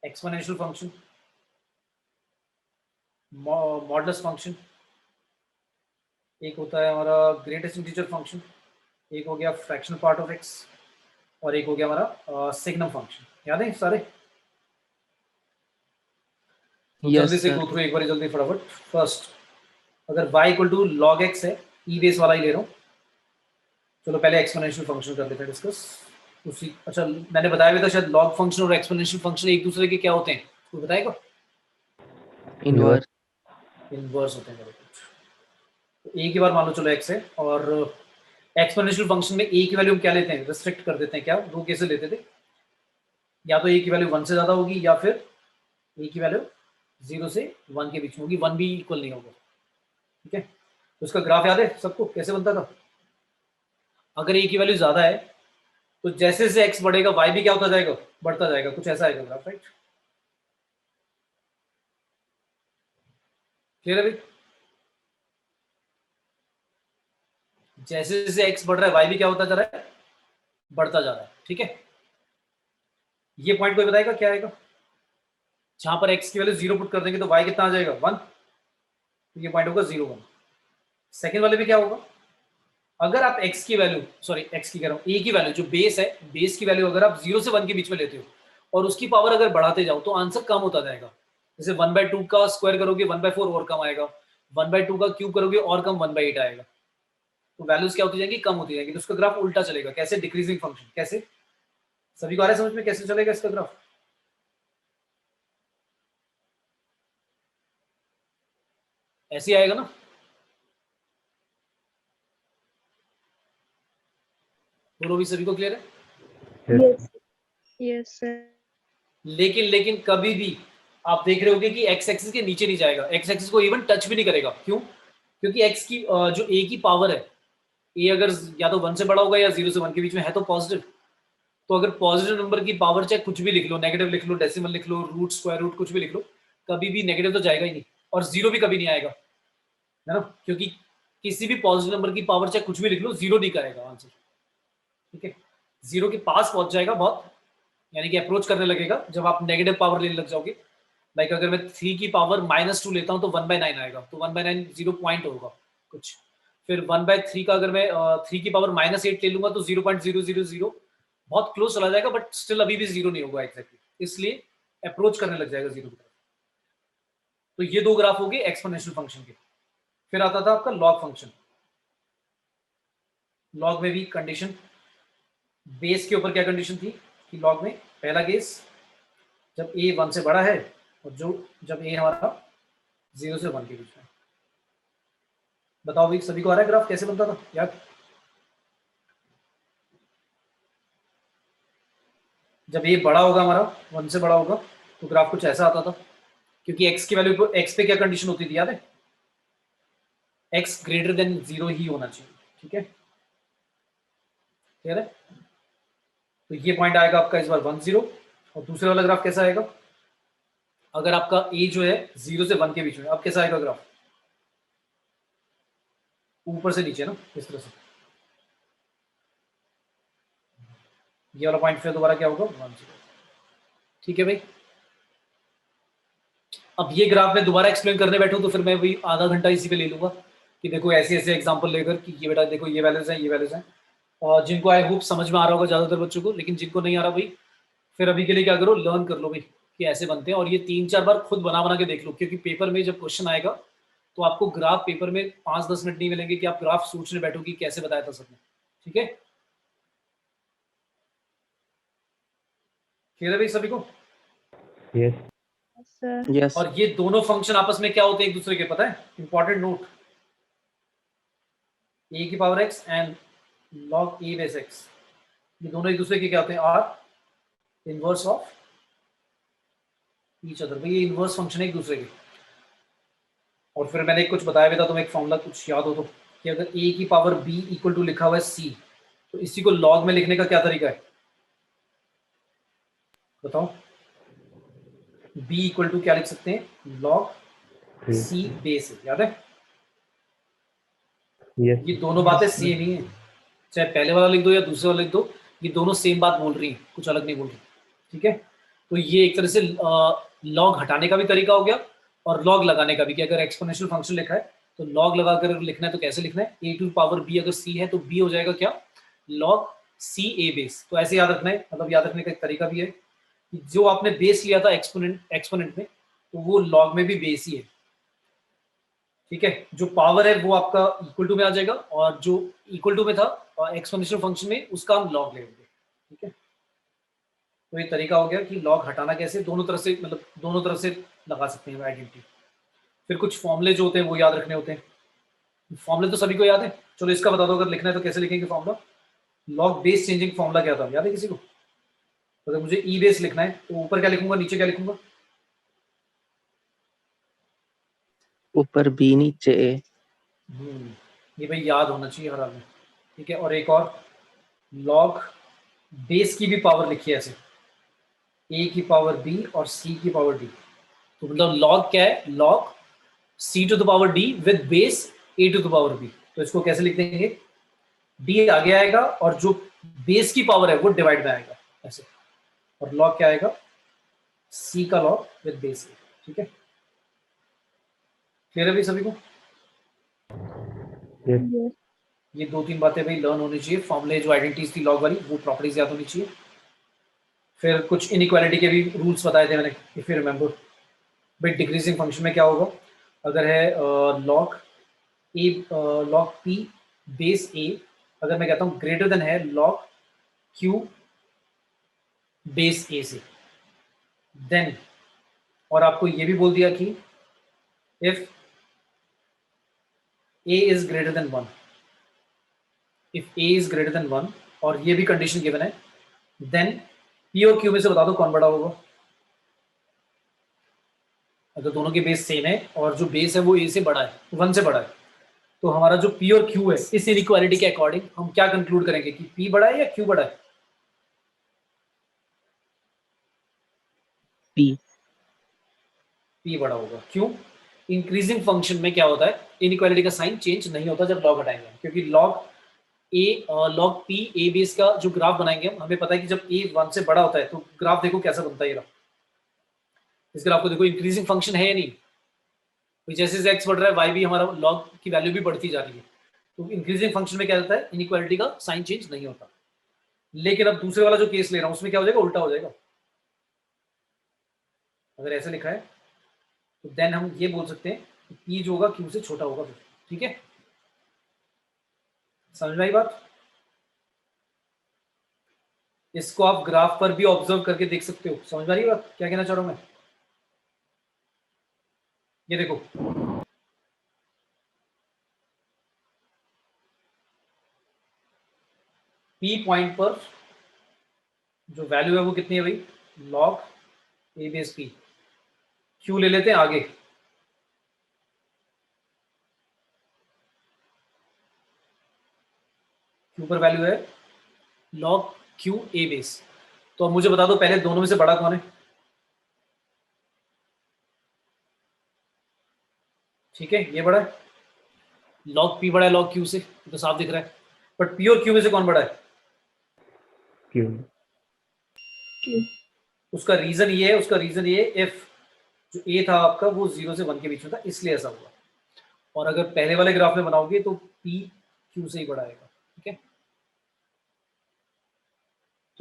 exponential function, modulus function, एक होता है हमारा ग्रेटेस्ट इंटीजर फंक्शन, एक हो गया फ्रैक्शनल पार्ट ऑफ एक्स, और एक हो गया हमारा सिग्नम फंक्शन। याद है सारे? तो जल्दी से गो थ्रू एक बार जल्दी फटाफट। फर्स्ट, अगर y equal to log x है, ई बेस वाला ही ले रहा हूँ, चलो पहले एक्सपोनेंशियल फंक्शन कर लेते हैं डिस्कस उसी। अच्छा मैंने बताया भी था शायद, लॉग फंक्शन और एक्सपोनेंशियल फंक्शन एक दूसरे के क्या होते हैं, कोई बताएगा? इनवर्स। इनवर्स होते हैं मेरे कुछ। तो एक ही बार मान लो चलो x है, और एक्सपोनेंशियल फंक्शन में a की वैल्यू हम क्या लेते हैं, रिस्ट्रिक्ट कर देते हैं। क्या दो केसेस लेते थे, या तो a की वैल्यू 1 से ज्यादा होगी, या फिर a की वैल्यू 0 से 1 के बीच में होगी, 1 भी इक्वल नहीं होगा। ठीक है? तो उसका ग्राफ याद है सबको, कैसे बनता था? अगर a की वैल्यू ज्यादा है तो जैसे जैसे x बढ़ेगा y भी क्या होता जाएगा, बढ़ता जाएगा, कुछ ऐसा आएगा ग्राफ। राइट? क्लियर है भाई? जैसे जैसे x बढ़ रहा है y भी क्या होता जा रहा है, बढ़ता जा रहा है। ठीक है? ये पॉइंट कोई बताएगा क्या आएगा? जहां पर x की वैल्यू 0 पुट कर देंगे तो y कितना आ जाएगा 1, तो ये पॉइंट होगा 0 1। सेकंड वाले में क्या होगा, अगर आप x की वैल्यू x की कह रहा हूं a की वैल्यू जो बेस है, बेस की वैल्यू अगर आप 0 से 1 के बीच में लेते हो और उसकी पावर अगर बढ़ाते जाओ तो आंसर कम होता जाएगा। जैसे 1/2 का स्क्वायर करोगे 1/4 और कम आएगा, 1/2 का क्यूब करोगे और कम 1/8 आएगा। तो वैल्यूज क्या होती जाएंगी, कम होती जाएंगी। तो उसका ग्राफ उल्टा चलेगा। कैसे? Decreasing function. कैसे? सभी को आ रहा है समझ में कैसे चलेगा इसका ग्राफ? ऐसे ही आएगा ना? दोनों भी सभी को क्लियर है? Yes. Yes, sir. लेकिन कभी भी आप देख रहे होगे कि एक्स एक्सिस के नीचे नहीं जाएगा, एक्स एक्सिस को इवन टच भी नहीं करेगा। क्यों? क्योंकि एक्स की जो ए की पावर है, ए अगर या तो 1 से बड़ा होगा या 0 से 1 के बीच में है तो पॉजिटिव। तो अगर पॉजिटिव नंबर की पावर चाहे कुछ भी लिख लो, नेगेटिव लिख लो, डेसिमल लिख लो, रूट, स्क्वायर रूट, कुछ भी लिख लो, कभी भी नेगेटिव तो जाएगा ही नहीं, और 0 भी कभी नहीं आएगा, है ना? क्योंकि किसी भी पॉजिटिव नंबर की पावर चाहे कुछ भी लिख लो, 0 नहीं करेगा आंसर। ठीक है, 0 के पास पहुंच जाएगा बहुत, यानी कि अप्रोच करने लगेगा जब आप नेगेटिव पावर लेने लग जाओगे। लाइक अगर मैं 3 की पावर -2 लेता हूं तो 1/9 आएगा, तो 1/9 0 पॉइंट होगा कुछ। फिर 1/3 का अगर मैं 3 की पावर -8 ले लूंगा तो 0.000 बहुत क्लोज चला जाएगा, बट स्टिल अभी भी 0 नहीं होगा एग्जैक्टली, इसलिए अप्रोच करने लग जाएगा 0 की तरफ। तो ये दो ग्राफ हो गए एक्सपोनेंशियल फंक्शन के। फिर आता था आपका लॉग फंक्शन। लॉग में भी कंडीशन, बेस के ऊपर क्या कंडीशन थी कि लॉग में पहला केस जब a 1 से बड़ा है और जब a हमारा 0 से 1 के बीच में। बताओ भाई, सभी को आ रहा है ग्राफ कैसे बनता था यार? जब a बड़ा होगा हमारा 1 से बड़ा होगा तो ग्राफ कुछ ऐसा आता था, क्योंकि x की वैल्यू पर x पे क्या कंडीशन होती थी याद है? x ग्रेटर देन 0 ही होना चाहिए। ठीक है, क्लियर है? तो ये पॉइंट आएगा आपका इस बार 1 0। और दूसरे वाला ग्राफ कैसा आएगा? अगर आपका a जो है 0 से 1 के बीच में, अब कैसा आएगा ग्राफ? ऊपर से नीचे ना, इस तरह से। ये वाला पॉइंट फिर दोबारा क्या होगा 1 0। ठीक है भाई, अब ये ग्राफ में दोबारा एक्सप्लेन करने बैठूं तो फिर मैं वही आधा घंटा इसी पे ले लूंगा कि देखो ऐसे ऐसे एग्जांपल लेकर कि ये बेटा देखो ये वैल्यूज हैं, ये वैल्यूज हैं, और जिनको आई होप समझ में आ रहा होगा ज्यादातर बच्चों को। लेकिन जिनको नहीं आ रहा भाई, फिर अभी के लिए क्या करो, लर्न कर लो भाई कि ऐसे बनते हैं, और ये 3-4 बार खुद बना बना के देख लो, क्योंकि पेपर में जब क्वेश्चन आएगा तो आपको ग्राफ पेपर में 5-10 मिनट नहीं मिलेंगे कि आप ग्राफ सोचने बैठो कि कैसे बताया था सबने। ठीक है, क्लियर है भाई सभी को? Yes Yes, sir. Yes. और ये दोनों फंक्शन आपस में क्या होते हैं एक दूसरे के, पता है? इंपॉर्टेंट नोट, a की power x and log a base x, ये दोनों एक दूसरे के क्या होते हैं? Are inverse of each other. भाई ये इनवर्स फंक्शन है एक दूसरे के। और फिर मैंने कुछ बताया भी था, तुम्हें एक फॉर्मूला कुछ याद हो तो, कि अगर a की पावर b इक्वल टू लिखा हुआ है c, तो इसी को log में लिखने का क्या तरीका है बताओ? b इक्वल टू क्या लिख सकते हैं? log c बेस, याद है? यस ये दोनों बातें सेम ही है, चाहे पहले वाला लिख दो या दूसरे वाला लिख दो, ये दोनों सेम बात बोल रही हैं, कुछ अलग नहीं बोल रही। ठीक है, तो ये एक तरह से लॉग हटाने का भी तरीका हो गया और लॉग लगाने का भी, कि अगर एक्सपोनेंशियल फंक्शन लिखा है तो लॉग लगाकर लिखना है तो कैसे लिखना है? a टू पावर b अगर c है तो b हो जाएगा क्या? log c a base. तो ऐसे याद रखना है, मतलब याद रखने का एक तरीका भी है कि जो आपने बेस लिया था एक्सपोनेंट में, तो वो लॉग में भी बेस ही है। ठीक है, जो पावर है वो आपका इक्वल टू में आ जाएगा, और जो इक्वल टू में था एक्सपोनेंशियल फंक्शन में, उसका हम लॉग लेंगे। ठीक है, तो ये तरीका हो गया कि लॉग हटाना कैसे, दोनों तरफ से, मतलब दोनों तरफ से लगा सकते हैं आइडेंटिटी। फिर कुछ फॉर्मूले जो होते हैं वो याद रखने होते हैं। फॉर्मूले तो सभी को याद है, चलो इसका बता दो अगर लिखना है तो कैसे लिखेंगे formula? Log base changing formula क्या था, याद है किसी को? तो अगर मुझे ई बेस लिखना है तो ऊपर क्या लिखूंगा, नीचे क्या लिखूंगा? ऊपर b नीचे a. ये भाई याद होना चाहिए हर हाल में। ठीक है, और एक और, लॉग बेस की भी पावर लिखिए ऐसे, a की पावर b और c की पावर d। तो मतलब लॉग क्या है? Log c to the power d with base a to the power b। तो इसको कैसे लिख देंगे? d आगे आएगा और जो बेस की पावर है वो डिवाइड में आएगा ऐसे। और लॉग क्या आएगा, सी का लॉग विद बेस ए। ठीक है, क्लियर है भाई सभी को? Yes. Yes. ये 2-3 बातें भाई लर्न होनी चाहिए। फॉर्मूले जो आइडेंटिटीज थी लॉग वाली, वो प्रॉपर्टीज याद होनी चाहिए। फिर कुछ इनइक्वालिटी के भी रूल्स बताए थे मैंने, इफ यू रिमेंबर। भाई डिक्रीजिंग फंक्शन में क्या होगा, अगर है लॉग ए, लॉग पी बेस ए, अगर मैं कहता हूँ ग्रेटर देन है लॉग क्यू बेस ए से, देन, और आपको ये भी बोल दिया कि if A is greater than 1, if A is greater than 1, और ये भी कंडीशन गिवन है, देन पी और क्यू में से बता दो कौन बड़ा होगा। अगर दोनों के बेस सेम है और जो बेस है वो ए से बड़ा है, 1 से बड़ा है, तो हमारा जो पी और क्यू है, इस इनइक्वालिटी के अकॉर्डिंग हम क्या कंक्लूड करेंगे कि पी बड़ा है या क्यू बड़ा है? पी। पी बड़ा होगा। क्यों? इंक्रीजिंग फंक्शन में क्या होता है, इनइक्वालिटी का साइन चेंज नहीं होता जब लॉग हटाएंगे, क्योंकि log A, log P A base का जो ग्राफ बनाएंगे हम, हमें पता है कि जब ए 1 से बड़ा होता है तो ग्राफ देखो कैसा बनता है। ये इस ग्राफ को देखो, इंक्रीजिंग फंक्शन है या नहीं, तो जैसे जैसे एक्स बढ़ रहा है वाई भी, हमारा लॉग की वैल्यू भी बढ़ती जा रही है। तो इंक्रीजिंग फंक्शन में क्या होता है, इनइक्वालिटी का साइन चेंज नहीं होता। लेकिन अब दूसरे वाला जो केस ले रहा हूं उसमें क्या हो जाएगा, उल्टा हो जाएगा। अगर ऐसे लिखा है तो देन हम ये बोल सकते हैं कि पी जो होगा क्यू से छोटा होगा फिर। ठीक है, समझ में आई बात? इसको आप ग्राफ पर भी ऑब्जर्व करके देख सकते हो। समझ में आ रही है बात क्या कहना चाह रहा हूं मैं? ये देखो, पी पॉइंट पर जो वैल्यू है वो कितनी है भाई, लॉग ए बेस पी। क्यू ले लेते हैं आगे, क्यू पर वैल्यू है लॉग क्यू ए बेस। तो अब मुझे बता दो पहले दोनों में से बड़ा कौन है? ठीक है, ये बड़ा है, लॉग पी बड़ा है लॉग क्यू से, तो साफ दिख रहा है। बट पी और क्यू में से कौन बड़ा है? Q. Q. उसका रीजन ये है, उसका रीजन ये, इफ जो ए था आपका वो 0 से 1 के बीच में था, इसलिए ऐसा हुआ। और अगर पहले वाले ग्राफ में बनाओगे तो पी क्यू से ही बड़ा आएगा। ठीक है,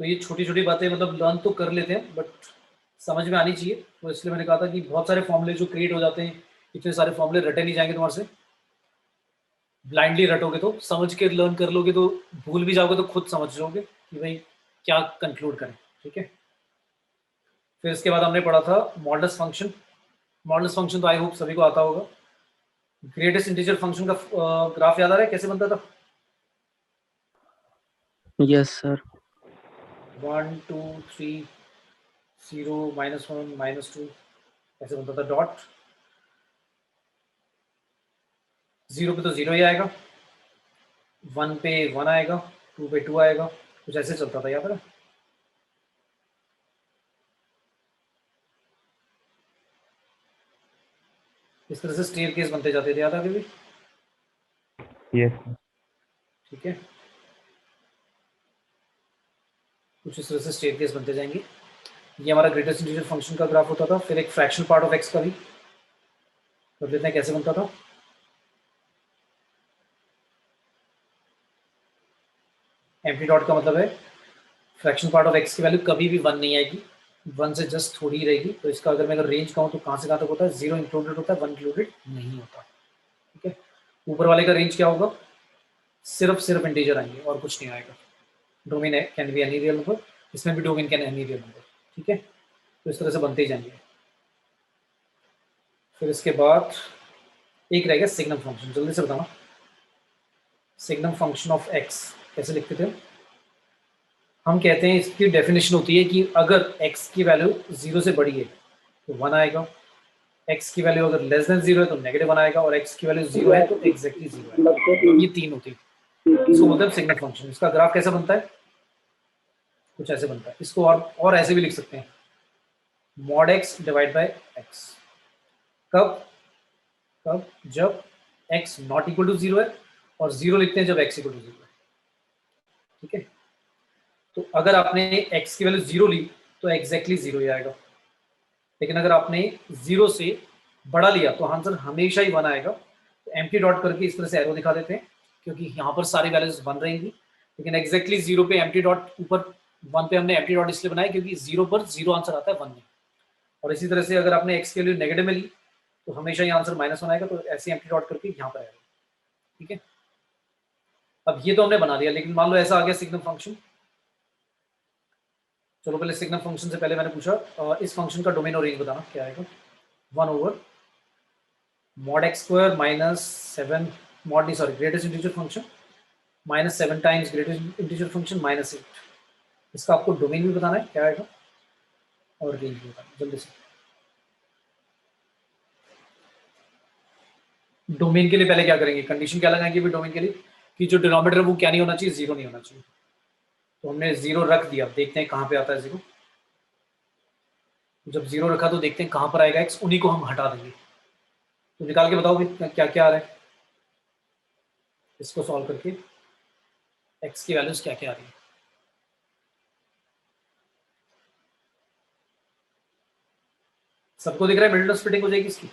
तो ये छोटी छोटी बातें मतलब लर्न तो कर लेते हैं बट समझ में आनी चाहिए। तो इसलिए मैंने कहा था कि बहुत सारे फॉर्मूले जो क्रिएट हो जाते हैं, इतने सारे फॉर्मूले रटे नहीं जाएंगे तुम्हारे से। ब्लाइंडली रटोगे तो, समझ के लर्न कर लोगे तो भूल भी जाओगे तो खुद समझ जाओगे कि भाई क्या कंक्लूड करें। ठीक है, फिर इसके बाद हमने पढ़ा था मॉडुलस फंक्शन। मॉडुलस फंक्शन तो आई होप सभी को आता होगा। ग्रेटेस्ट इंटीजर फंक्शन का ग्राफ याद आ रहा है कैसे बनता था? Yes sir. 1 2 3 0 -1 -2 ऐसे बनता था। डॉट 0 पे तो 0 ही आएगा, 1 पे 1 आएगा, 2 पे 2 आएगा, कुछ ऐसे चलता था। याद है? इस तरह से स्टेयर केस बनते जाते थे। याद आ भी? Yes. ठीक है, कुछ इस तरह से स्टेयर केस बनते जाएंगे। ये हमारा ग्रेटेस्ट इंटीजर फंक्शन का ग्राफ होता था। फिर एक फ्रैक्शन पार्ट ऑफ एक्स का भी कर लेते हैं, कैसे बनता था। एम्प्टी डॉट का मतलब है फ्रैक्शन पार्ट ऑफ एक्स की वैल्यू कभी भी 1 नहीं आएगी, 1 से जस्ट थोड़ी ही रहेगी। तो इसका अगर मैं रेंज कहूँ तो कहाँ से कहाँ तक होता है, 0 इंक्लूडेड होता है, 1 इंक्लूडेड नहीं होता। ठीक है, ऊपर वाले का रेंज क्या होगा, सिर्फ इंटीजर आएंगे और कुछ नहीं आएगा। Domain can be any real number, इसमें भी domain can any real number. ठीक है, तो इस तरह से बनते ही जाएंगे। फिर इसके बाद एक रहेगा सिग्नम फंक्शन। जल्दी से बताना, सिग्नम फंक्शन ऑफ एक्स कैसे लिखते थे हम? कहते हैं इसकी डेफिनेशन होती है कि अगर x की वैल्यू 0 से बड़ी है तो 1 आएगा, x की वैल्यू अगर लेस देन 0 है तो -1 आएगा, और x की वैल्यू 0 है तो एग्जैक्टली 0 आएगा। ये 3 होती है, इसको बोलते हैं सिग्नम फंक्शन। इसका ग्राफ कैसा बनता है, कुछ ऐसे बनता है। इसको और ऐसे भी लिख सकते हैं, mod x divide by x। कब कब जब x नॉट इक्वल टू 0 है, और 0 लिखते हैं जब x इक्वल टू 0 है। ठीक है, तो अगर आपने x की वैल्यू 0 ली तो एग्जैक्टली 0 ही आएगा। लेकिन अगर आपने 0 से बड़ा लिया तो आंसर हमेशा ही 1 आएगा। तो एम्प्टी डॉट करके इस तरह से एरो दिखा देते हैं, क्योंकि यहाँ पर सारी वैल्यूज 1 रहेंगी, लेकिन एग्जैक्टली 0 पे एम्प्टी डॉट, ऊपर 1 पे हमने एम्प्टी डॉट इसलिए बनाया क्योंकि 0 पर 0 आंसर आता है 1 में। और इसी तरह से अगर आपने एक्स की वैल्यू नेगेटिव में ली तो हमेशा ही आंसर -1 आएगा, तो ऐसे एम्प्टी डॉट करके यहाँ पर आएगा। ठीक है, अब ये तो हमने बना दिया, लेकिन मान लो ऐसा आ गया सिग्नम फंक्शन। चलो पहले सिग्नम फंक्शन से पहले मैंने पूछा इस फंक्शन का डोमेन और रेंज बताना क्या आएगा। 1 over mod x square -7 mod नहीं sorry greatest integer function -7 times greatest integer function -8। इसका आपको डोमेन भी बताना है क्या आएगा और रेंज भी बताना जल्दी से। डोमेन के लिए पहले क्या करेंगे, कंडीशन क्या लगाएंगे भी डोमेन के लिए कि जो डिनोमिनेटर है वो क्या नहीं होना चाहिए, 0 नहीं होना चाहिए। तो हमने 0 रख दिया, देखते हैं कहाँ पे आता है 0। जब 0 रखा तो देखते हैं कहाँ पर आएगा x, उन्हीं को हम हटा देंगे। तो निकाल के बताओ क्या क्या आ रहा है, इसको सॉल्व करके x की वैल्यूज क्या क्या आ रही है। सबको दिख रहा है मिडल स्प्लिटिंग हो जाएगी इसकी,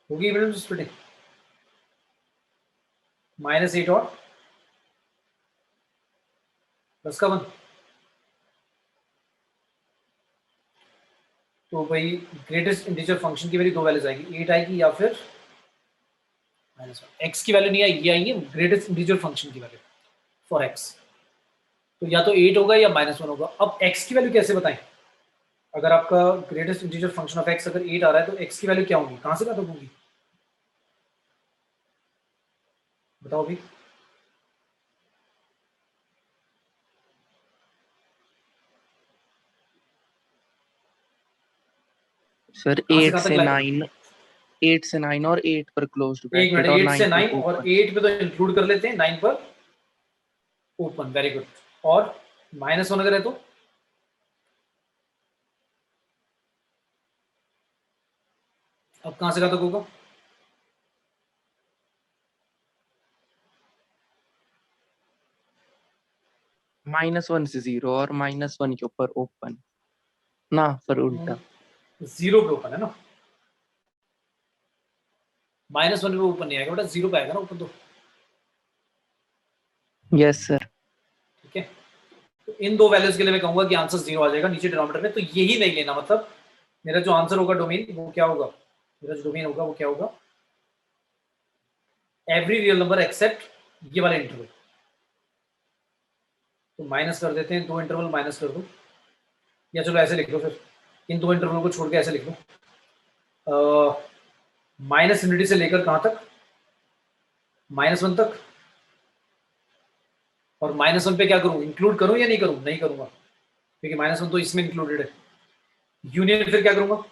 होगी मिडल स्प्लिटिंग -8 और प्लस का 1। तो भाई ग्रेटेस्ट इंटीजर फंक्शन की मेरी दो वैल्यूज आएगी, 8 आएगी या फिर -1। x की वैल्यू नहीं आएगी, ये आएंगे ग्रेटेस्ट इंटीजर फंक्शन की वैल्यू फॉर x। तो या तो 8 होगा या -1 होगा। अब x की वैल्यू कैसे बताएं, अगर आपका greatest integer function of x अगर 8 आ रहा है तो x की वैल्यू क्या होगी, कहां से पता होगी बताओ भी। सर कहां से 8 कहां तक से लाएगा, 9, 8 से 9 और 8 पर क्लोज्ड एक मिनट, ब्रैकेट और 8 से 9 पर 9 और ओपन। 8 पे तो इंक्लूड कर लेते हैं, 9 पर ओपन, वेरी गुड। और -1 अगर है तो अब कहां से कहां तक होगा, -1 से 0 और -1 के ऊपर ओपन ना, पर उल्टा। 0 पे ओपन है ना, -1 पे ओपन नहीं आएगा बेटा, 0 पे आएगा ना ओपन तो। Yes sir. ठीक है, तो इन दो वैल्यूज के लिए मैं कहूंगा कि आंसर 0 आ जाएगा नीचे डिनोमिनेटर में। तो यही नहीं लेना, मतलब मेरा जो आंसर होगा डोमेन वो क्या होगा, मेरा जो डोमेन होगा वो क्या होगा, एवरी रियल नंबर एक्सेप्ट ये वाला इंटरवल। तो माइनस कर देते हैं, दो इंटरवल माइनस कर दो, या चलो ऐसे लिख लो फिर, इन दो इंटरवल को छोड़ के ऐसे लिख लो, -∞ से लेकर कहां तक, -1 तक। और -1 पे क्या करूं, इंक्लूड करूं या नहीं करूं, नहीं करूंगा क्योंकि -1 तो इसमें इंक्लूडेड है। यूनियन फिर क्या करूंगा,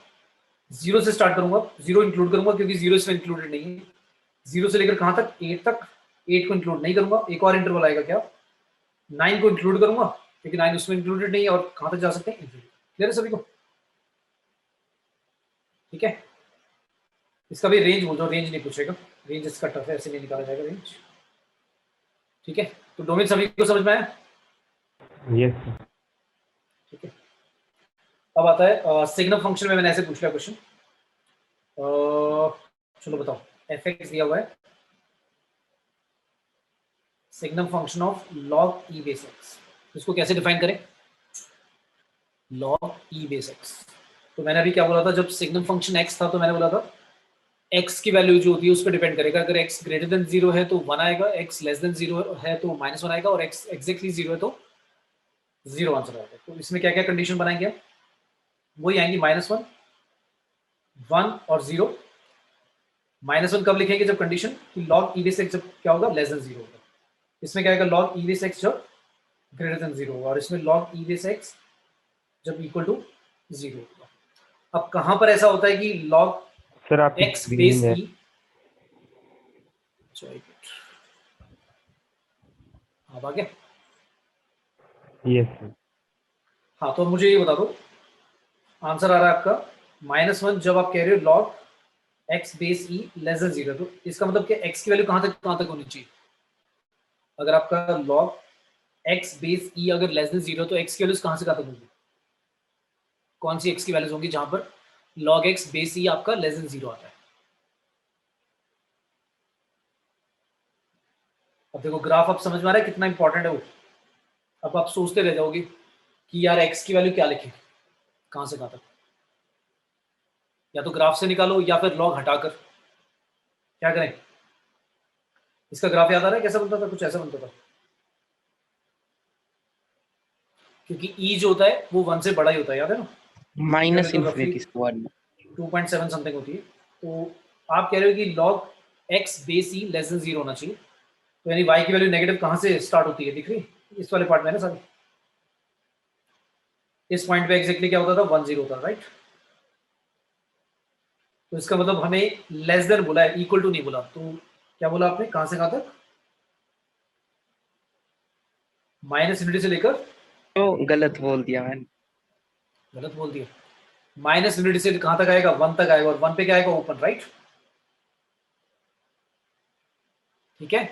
0 से स्टार्ट करूंगा, 0 इंक्लूड करूंगा क्योंकि 0 इसमें इंक्लूडेड नहीं है। 0 से लेकर कहां तक, 8 तक, 8 को इंक्लूड नहीं करूंगा। एक और इंटरवल आएगा क्या, 9 को इंक्लूड करूंगा क्योंकि 9 उसमें इंक्लूडेड नहीं है। और कहां तक जा सकते हैं, क्लियर है सभी को। ठीक है, इसका भी रेंज बोल दो, रेंज नहीं पूछेगा, रेंज इसका टफ है, ऐसे नहीं निकाला जाएगा रेंज। ठीक है, तो डोमेन सभी को समझ में आया। Yes sir. ठीक है, अब आता है सिग्नम फंक्शन में मैंने ऐसे पूछ लिया क्वेश्चन, चलो बताओ एफ एक्स दिया हुआ है, signum function of log E base x, इसको कैसे डिफाइन करें, लॉग ई बेस एक्स। तो मैंने अभी क्या बोला था, जब सिग्नम फंक्शन एक्स था तो मैंने बोला था एक्स की वैल्यू जो होती है उस पर डिपेंड करेगा, अगर एक्स ग्रेटर देन 0 है तो 1 आएगा, एक्स लेस देन 0 है तो -1 आएगा, और एक्स एग्जैक्टली 0 है तो 0 आंसर आएगा। तो इसमें क्या क्या कंडीशन बनाएंगे, वही आएंगी -1, 1 और 0। -1 कब लिखेंगे, जब कंडीशन कि log e बेस x जब क्या होगा, लेस देन 0 होगा। इसमें क्या आएगा, log e बेस x जब ग्रेटर देन 0 होगा, और इसमें log e बेस x जब इक्वल टू 0 होगा। अब कहां पर ऐसा होता है कि log सर आपकी x स्क्रीन बेस है। e, अब आ गया। Yes sir. हाँ, तो मुझे ये बता दो, आंसर आ रहा है आपका -1 जब आप कह रहे हो log x base e less than 0, तो इसका मतलब कि x की वैल्यू कहां तक होनी चाहिए, अगर आपका log x बेस e अगर लेस देन 0 तो x की वैल्यूज कहां से खत्म होगी, कौन सी x की वैल्यूज होंगी जहां पर log x बेस e आपका लेस देन 0 आता है। अब देखो ग्राफ अब समझ में आ रहा है कितना इंपॉर्टेंट है वो। अब आप सोचते रह जाओगे कि यार x की वैल्यू क्या लिखें, कहां से कहां तक, या तो ग्राफ से निकालो या फिर लॉग हटाकर क्या करें। इसका ग्राफ याद आ रहा है कैसा बनता था, कुछ ऐसा बनता था, क्योंकि e जो होता है वो 1 से बड़ा ही होता है, याद है ना, माइनस तो roughly इन्फिनिटी से 1। 2.7 समथिंग होती है। तो आप कह रहे हो कि log x base e less than 0 होना चाहिए, तो यानी y की वैल्यू नेगेटिव कहां से स्टार्ट होती है, दिख रही इस वाले पार्ट में ना सारी, इस पॉइंट पे एग्जैक्टली क्या होता था 1 0 होता, राइट। तो इसका मतलब हमें लेस देन बोला है, इक्वल टू नहीं बोला। तो क्या बोला आपने, कहां से कहां तक, माइनस इन्फिनिटी से लेकर, तो गलत बोल दिया मैंने। गलत बोल दिया, माइनस इन्फिनिटी से कहां तक आएगा, 1 तक आएगा, और 1 पे क्या आएगा, ओपन, राइट। ठीक है,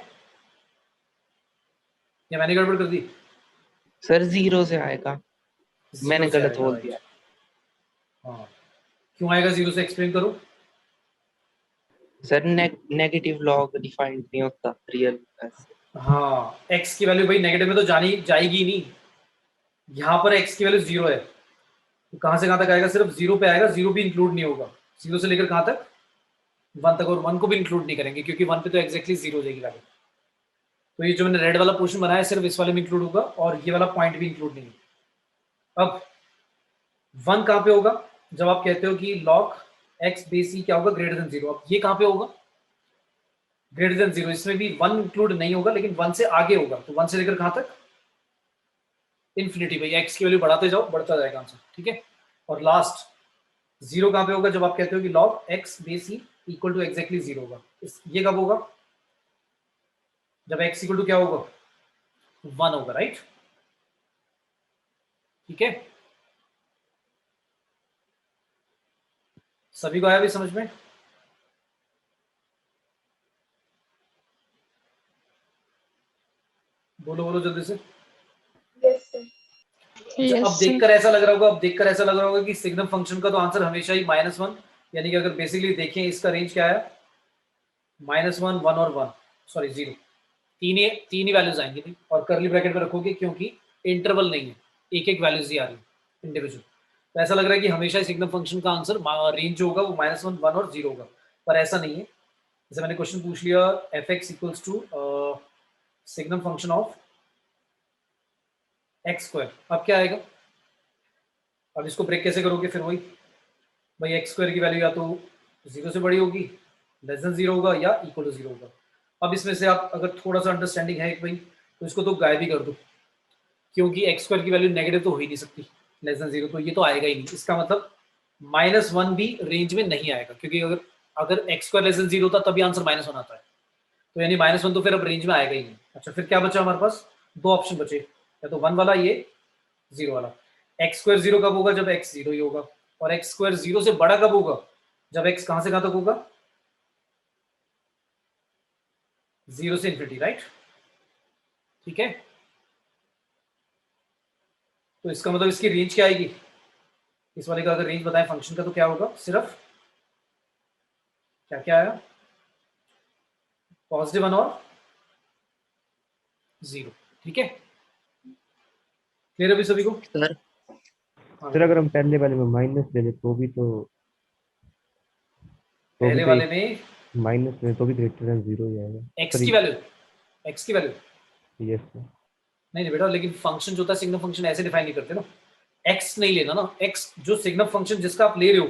या मैंने गड़बड़ कर दी, सर 0 से आएगा, मैंने 0 से गलत आएगा, बोल राइट। दिया। हाँ, क्यों आएगा 0 से, एक्सप्लेन करो। सर नेगेटिव लॉग डिफाइंड नहीं होता रियल। हाँ, x की वैल्यू भाई नेगेटिव में तो जानी जाएगी ही नहीं, यहाँ पर x की वैल्यू 0 है, तो कहां से कहां तक आएगा, सिर्फ 0 पे आएगा, 0 भी इंक्लूड नहीं होगा, 0 से लेकर कहां तक, 1 तक, और 1 को भी इंक्लूड नहीं करेंगे क्योंकि 1 पे तो एक्जैक्टली 0 हो जाएगी वैल्यू। तो ये जो मैंने रेड वाला पोर्शन बनाया सिर्फ इस वाले में इंक्लूड होगा, और ये वाला पॉइंट भी इंक्लूड नहीं है। अब 1 कहां पे होगा, जब आप कहते हो कि log x बेस e क्या होगा, ग्रेटर देन 0, अब ये कहां पे होगा, ग्रेटर देन 0, इसमें भी 1 इंक्लूड नहीं होगा लेकिन 1 से आगे होगा, तो 1 से लेकर कहां तक, इन्फिनिटी। भाई x की वैल्यू बढ़ाते जाओ, बढ़ता जाएगा आंसर, ठीक है। और लास्ट 0 कहां पे होगा, जब आप कहते हो कि log x base e equal to exactly 0 होगा, ये कब होगा, जब x इक्वल टू क्या होगा, 1 होगा, राइट। ठीक है, सभी को आया भी समझ में, बोलो बोलो जल्दी से। Yes sir. अच्छा, अब देखकर ऐसा लग रहा होगा, अब देखकर ऐसा लग रहा होगा कि सिग्नम फंक्शन का तो आंसर हमेशा ही -1, यानी कि अगर बेसिकली देखें इसका रेंज क्या है, -1, 1 और 1, सॉरी 0, तीन ही वैल्यूज आएंगी, नहीं, और करली ब्रैकेट में रखोगे क्योंकि इंटरवल नहीं है, एक एक वैल्यूज ही आ रही है इंडिविजुअल। तो ऐसा लग रहा है कि हमेशा सिग्नम फंक्शन का आंसर रेंज जो होगा वो -1, 1 और 0 होगा, पर ऐसा नहीं है। जैसे मैंने क्वेश्चन पूछ लिया, f x equals to signum function of x square, अब क्या आएगा, अब इसको ब्रेक कैसे करोगे, फिर वही भाई एक्स स्क्वायर की वैल्यू या तो 0 से बड़ी होगी, लेस देन 0 होगा, या इक्वल टू 0 होगा। अब इसमें से आप अगर थोड़ा सा अंडरस्टैंडिंग है भाई, तो इसको तो गायब ही कर दो, क्योंकि एक्स स्क्वायर की वैल्यू नेगेटिव तो हो ही नहीं सकती लेस देन 0, तो ये तो आएगा ही नहीं। इसका मतलब -1 भी रेंज में नहीं आएगा, क्योंकि अगर अगर एक्स स्क्वायर लेस देन 0 होता तभी आंसर -1 आता है, तो यानी -1 तो फिर अब रेंज में आएगा ही नहीं। अच्छा, फिर क्या बचा हमारे पास, दो ऑप्शन बचे, या तो 1 वाला, ये 0 वाला। एक्स स्क्वायर 0 कब होगा, जब एक्स 0 ही होगा, और एक्स स्क्वायर 0 से बड़ा कब होगा, जब एक्स कहां से कहां तक होगा, 0 से इन्फिनिटी, राइट। ठीक है, तो इसका मतलब इसकी रेंज क्या आएगी, इस वाले का अगर रेंज बताएं फंक्शन का, तो क्या होगा, सिर्फ क्या क्या आया, +1 और 0, ठीक है, क्लियर अभी सभी को। सर हाँ, सर अगर हम पहले वाले में माइनस ले ले तो भी पहले तो वाले में माइनस में तो भी ग्रेटर देन 0 ही आएगा। एक्स सॉरी, की वैल्यू, एक्स की वैल्यू यस सर। नहीं नहीं बेटा, लेकिन फंक्शन जो होता है सिग्नम फंक्शन ऐसे डिफाइन नहीं करते ना, एक्स नहीं लेना ना, एक्स जो सिग्नम फंक्शन जिसका आप ले रहे हो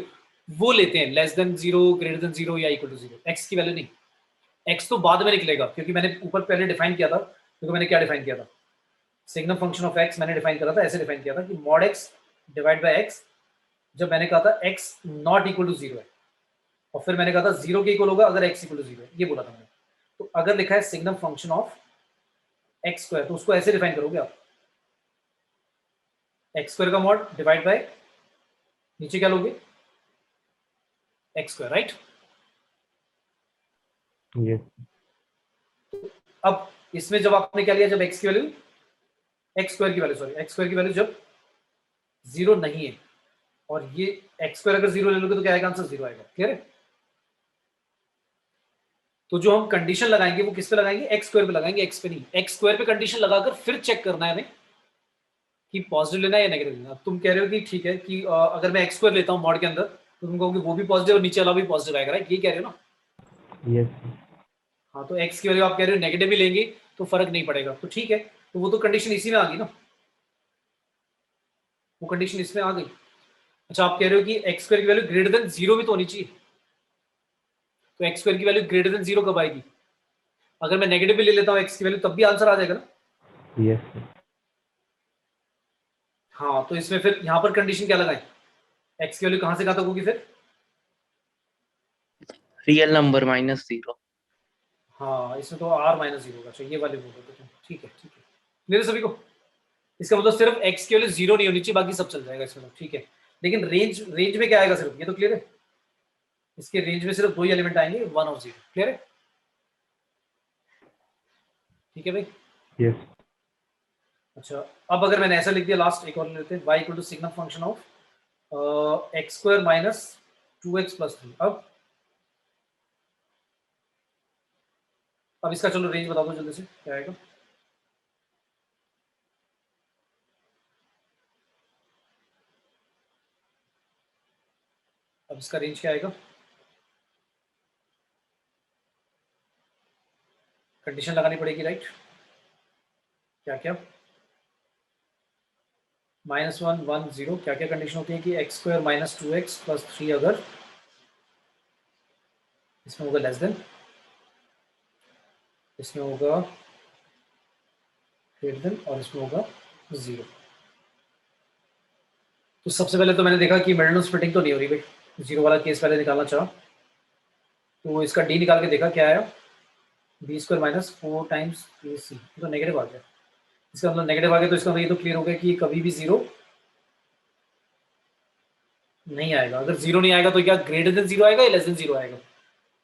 वो लेते हैं, लेस देन 0, ग्रेटर देन 0 या इक्वल टू 0, एक्स की वैल्यू नहीं। एक्स तो बाद में निकलेगा, क्योंकि मैंने ऊपर पहले डिफाइन किया था, क्योंकि मैंने क्या डिफाइन किया था, सिग्नम फंक्शन ऑफ एक्स मैंने डिफाइन करा था, ऐसे डिफाइन किया था कि mod x divide by x, जब मैंने कहा था एक्स नॉट इक्वल टू 0 है, और फिर मैंने कहा था 0 के इक्वल होगा अगर एक्स इक्वल टू 0 है, ये बोला था मैंने। तो अगर लिखा है signum function of x square, तो उसको ऐसे डिफाइन करोगे आप, एक्स स्क्वायर का मॉड डिवाइड बाय, नीचे क्या लोगे, एक्स स्क्वायर, राइट। यस अब इसमें जब आपने क्या लिया, जब एक्स की वैल्यू एक्स स्क्वायर की वैल्यू, सॉरी एक्स स्क्वायर की वैल्यू जब 0 नहीं है, और ये एक्स स्क्वायर अगर 0 ले लोगे तो क्या आएगा, आंसर 0 आएगा। क्लियर है? तो जो हम कंडीशन लगाएंगे वो किस पे लगाएंगे, एक्स स्क्वायर पे लगाएंगे, एक्स पे नहीं। एक्स स्क्वायर पे कंडीशन लगाकर फिर चेक करना है हमें कि पॉजिटिव लेना है या नेगेटिव लेना। तुम कह रहे हो कि ठीक है कि अगर मैं एक्स स्क्वायर लेता हूँ मॉड के अंदर तो तुम कहोगे वो भी पॉजिटिव और नीचे वाला भी पॉजिटिव आएगा, राइट? ये कह रहे हो ना? यस हाँ, तो एक्स की वैल्यू आप कह रहे हो नेगेटिव भी लेंगे तो फर्क नहीं पड़ेगा, तो ठीक है, तो वो तो कंडीशन इसी में आ गई ना, वो कंडीशन इसमें आ गई। अच्छा, आप कह रहे हो कि एक्स स्क्वायर की वैल्यू ग्रेटर देन 0 भी तो होनी चाहिए, तो एक्स स्क्वायर की वैल्यू ग्रेटर देन 0 कब आएगी? अगर मैं नेगेटिव भी ले लेता हूँ एक्स की वैल्यू तब भी आंसर आ जाएगा ना? यस हाँ, तो इसमें फिर यहाँ पर कंडीशन क्या लगाएं, एक्स की वैल्यू कहाँ से कहाँ तक होगी फिर? Real number -0। हाँ, इसमें तो r -0 होगा, चाहिए वाले बोल रहे थे। ठीक है, ठीक है, मेरे सभी को इसका मतलब सिर्फ x की वैल्यू 0 नहीं होनी चाहिए, बाकी सब चल जाएगा इसमें, ठीक है। लेकिन रेंज में क्या आएगा सिर्फ, ये तो क्लियर है? इसके रेंज में सिर्फ 2 ही एलिमेंट आएंगे, 1 और 0। क्लियर है? ठीक है भाई? यस अच्छा, अब अगर मैंने ऐसा लिख दिया, लास्ट एक और लेते हैं, y equal to sigma function of x square minus 2x plus 3। अब इसका चलो रेंज बता दो जल्दी से, क्या आएगा? अब इसका रेंज क्या आएगा? कंडीशन लगानी पड़ेगी, राइट? क्या क्या? -1 1 0, क्या क्या कंडीशन होती है कि x square minus 2x plus 3 अगर इसमें होगा लेस देन, इसमें होगा ग्रेटर देन, और इसमें होगा 0। तो सबसे पहले तो मैंने देखा कि मिडल स्प्लिटिंग तो नहीं हो रही भाई, 0 वाला केस पहले निकालना चाहा, तो इसका डी निकाल के देखा, क्या आया, बी स्क्वायर माइनस 4 टाइम्स ए सी, तो नेगेटिव आ गया। इसका मतलब नेगेटिव आ गया, तो इसका मतलब ये तो क्लियर हो गया कि कभी भी 0 नहीं आएगा। अगर 0 नहीं आएगा तो क्या ग्रेटर देन 0 आएगा या लेस देन 0 आएगा?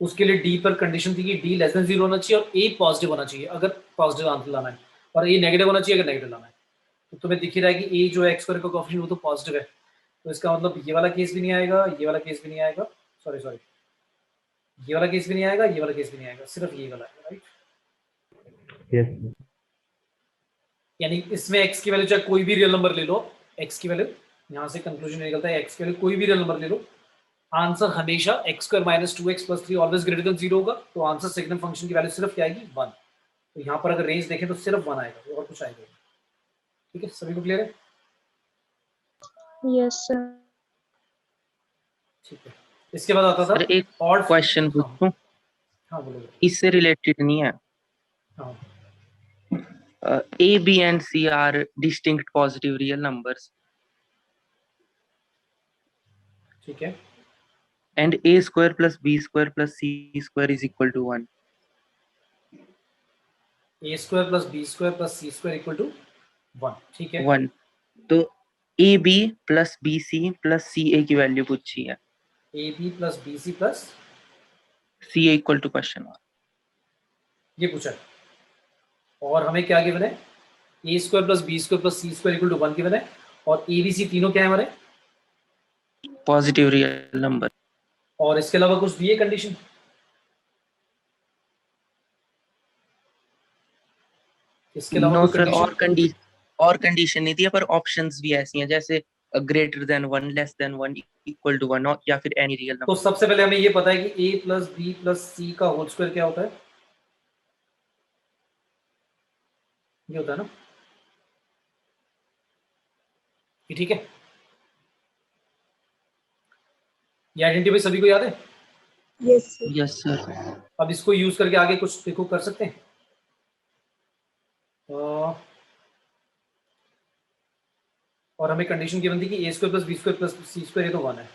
उसके लिए डी पर कंडीशन थी कि डी लेस देन 0 होना चाहिए और ए पॉजिटिव होना चाहिए अगर पॉजिटिव आंसर लाना है, और ए नेगेटिव होना चाहिए अगर नेगेटिव लाना है। तो तुम्हें दिख ही रहा है कि ए जो है एक्स स्क्वायर का कोएफिशिएंट वो तो पॉजिटिव है, तो इसका मतलब ये वाला केस भी नहीं आएगा, ये वाला केस भी नहीं आएगा, सॉरी सॉरी, ये वाला केस भी नहीं आएगा, ये वाला केस भी नहीं आएगा, सिर्फ ये वाला आएगा, राइट? यस यानी इसमें एक्स की वैल्यू चाहे कोई भी रियल नंबर ले लो, एक्स की वैल्यू यहाँ से कंक्लूजन निकलता है, एक्स की वैल्यू कोई भी रियल नंबर ले लो, आंसर हमेशा x square minus 2x plus 3 always greater than 0 होगा। तो आंसर सेकंड फंक्शन की वैल्यू सिर्फ क्या आएगी, 1। तो यहाँ पर अगर रेंज देखें तो सिर्फ 1 आएगा, और कुछ आएगा नहीं। ठीक है, सभी को क्लियर है? Yes sir. ठीक है, इसके बाद आता सर था एक ऑड। क्वेश्चन हाँ पूछूं, हाँ, बोलो। इससे रिलेटेड नहीं है। हाँ A, B and C are distinct positive real numbers ठीक है, and A square plus B square plus C square is equal to 1. A square plus b square plus c square equal to 1। ठीक है, 1 तो AB plus BC plus CA की value पूछी है, a b plus b c plus CA equal to question mark. ये पूछा है, और हमें क्या गिवन है, a square plus b square plus c square equal to 1 given है, और ए बी सी तीनों क्या है हमारे, पॉजिटिव रियल नंबर। और इसके अलावा कुछ दिए कंडीशन? इसके अलावा नो कोई सर, कंडीशन? और कंडीशन नहीं दिया, पर ऑप्शंस भी ऐसी हैं जैसे greater than 1, less than 1, equal to 1 या फिर एनी रियल तो नंबर। सबसे पहले हमें ये पता है कि ए प्लस बी प्लस सी का होल स्क्वायर क्या होता है, ये होता है ना, ये ठीक है, ये आइडेंटिटी सभी को याद है? Yes sir. Yes sir. अब इसको यूज करके आगे कुछ देखो कर सकते हैं। और हमें कंडीशन गिवन थी कि a square plus b square plus c square ये तो 1 है।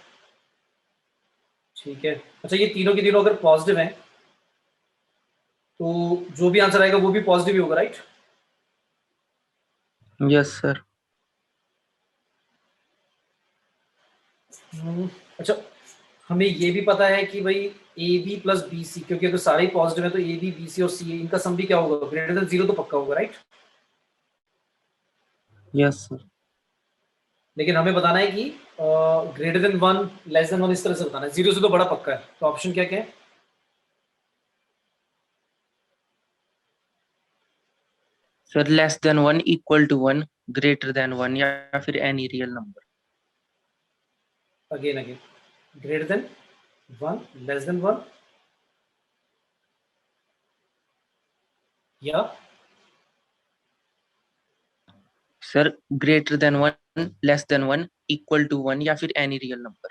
ठीक है, अच्छा ये तीनों के तीनों अगर पॉजिटिव हैं तो जो भी आंसर आएगा वो भी पॉजिटिव ही होगा, राइट? Yes sir. अच्छा, हमें ये भी पता है कि भाई a b plus b c, क्योंकि अगर सारे ही पॉजिटिव है तो ए बी बी सी और सी इनका सम भी क्या होगा, ग्रेटर देन 0 तो पक्का होगा, राइट? Yes sir. लेकिन हमें बताना है कि ग्रेटर देन 1 लेस देन 1 इस तरह से बताना है। 0 से तो बड़ा पक्का है, तो ऑप्शन क्या क्या है? Sir less than 1 equal to 1 greater than 1 या फिर any real number. Again greater than 1 less than 1 या sir greater than 1 less than 1 equal to 1 या फिर एनी रियल नंबर।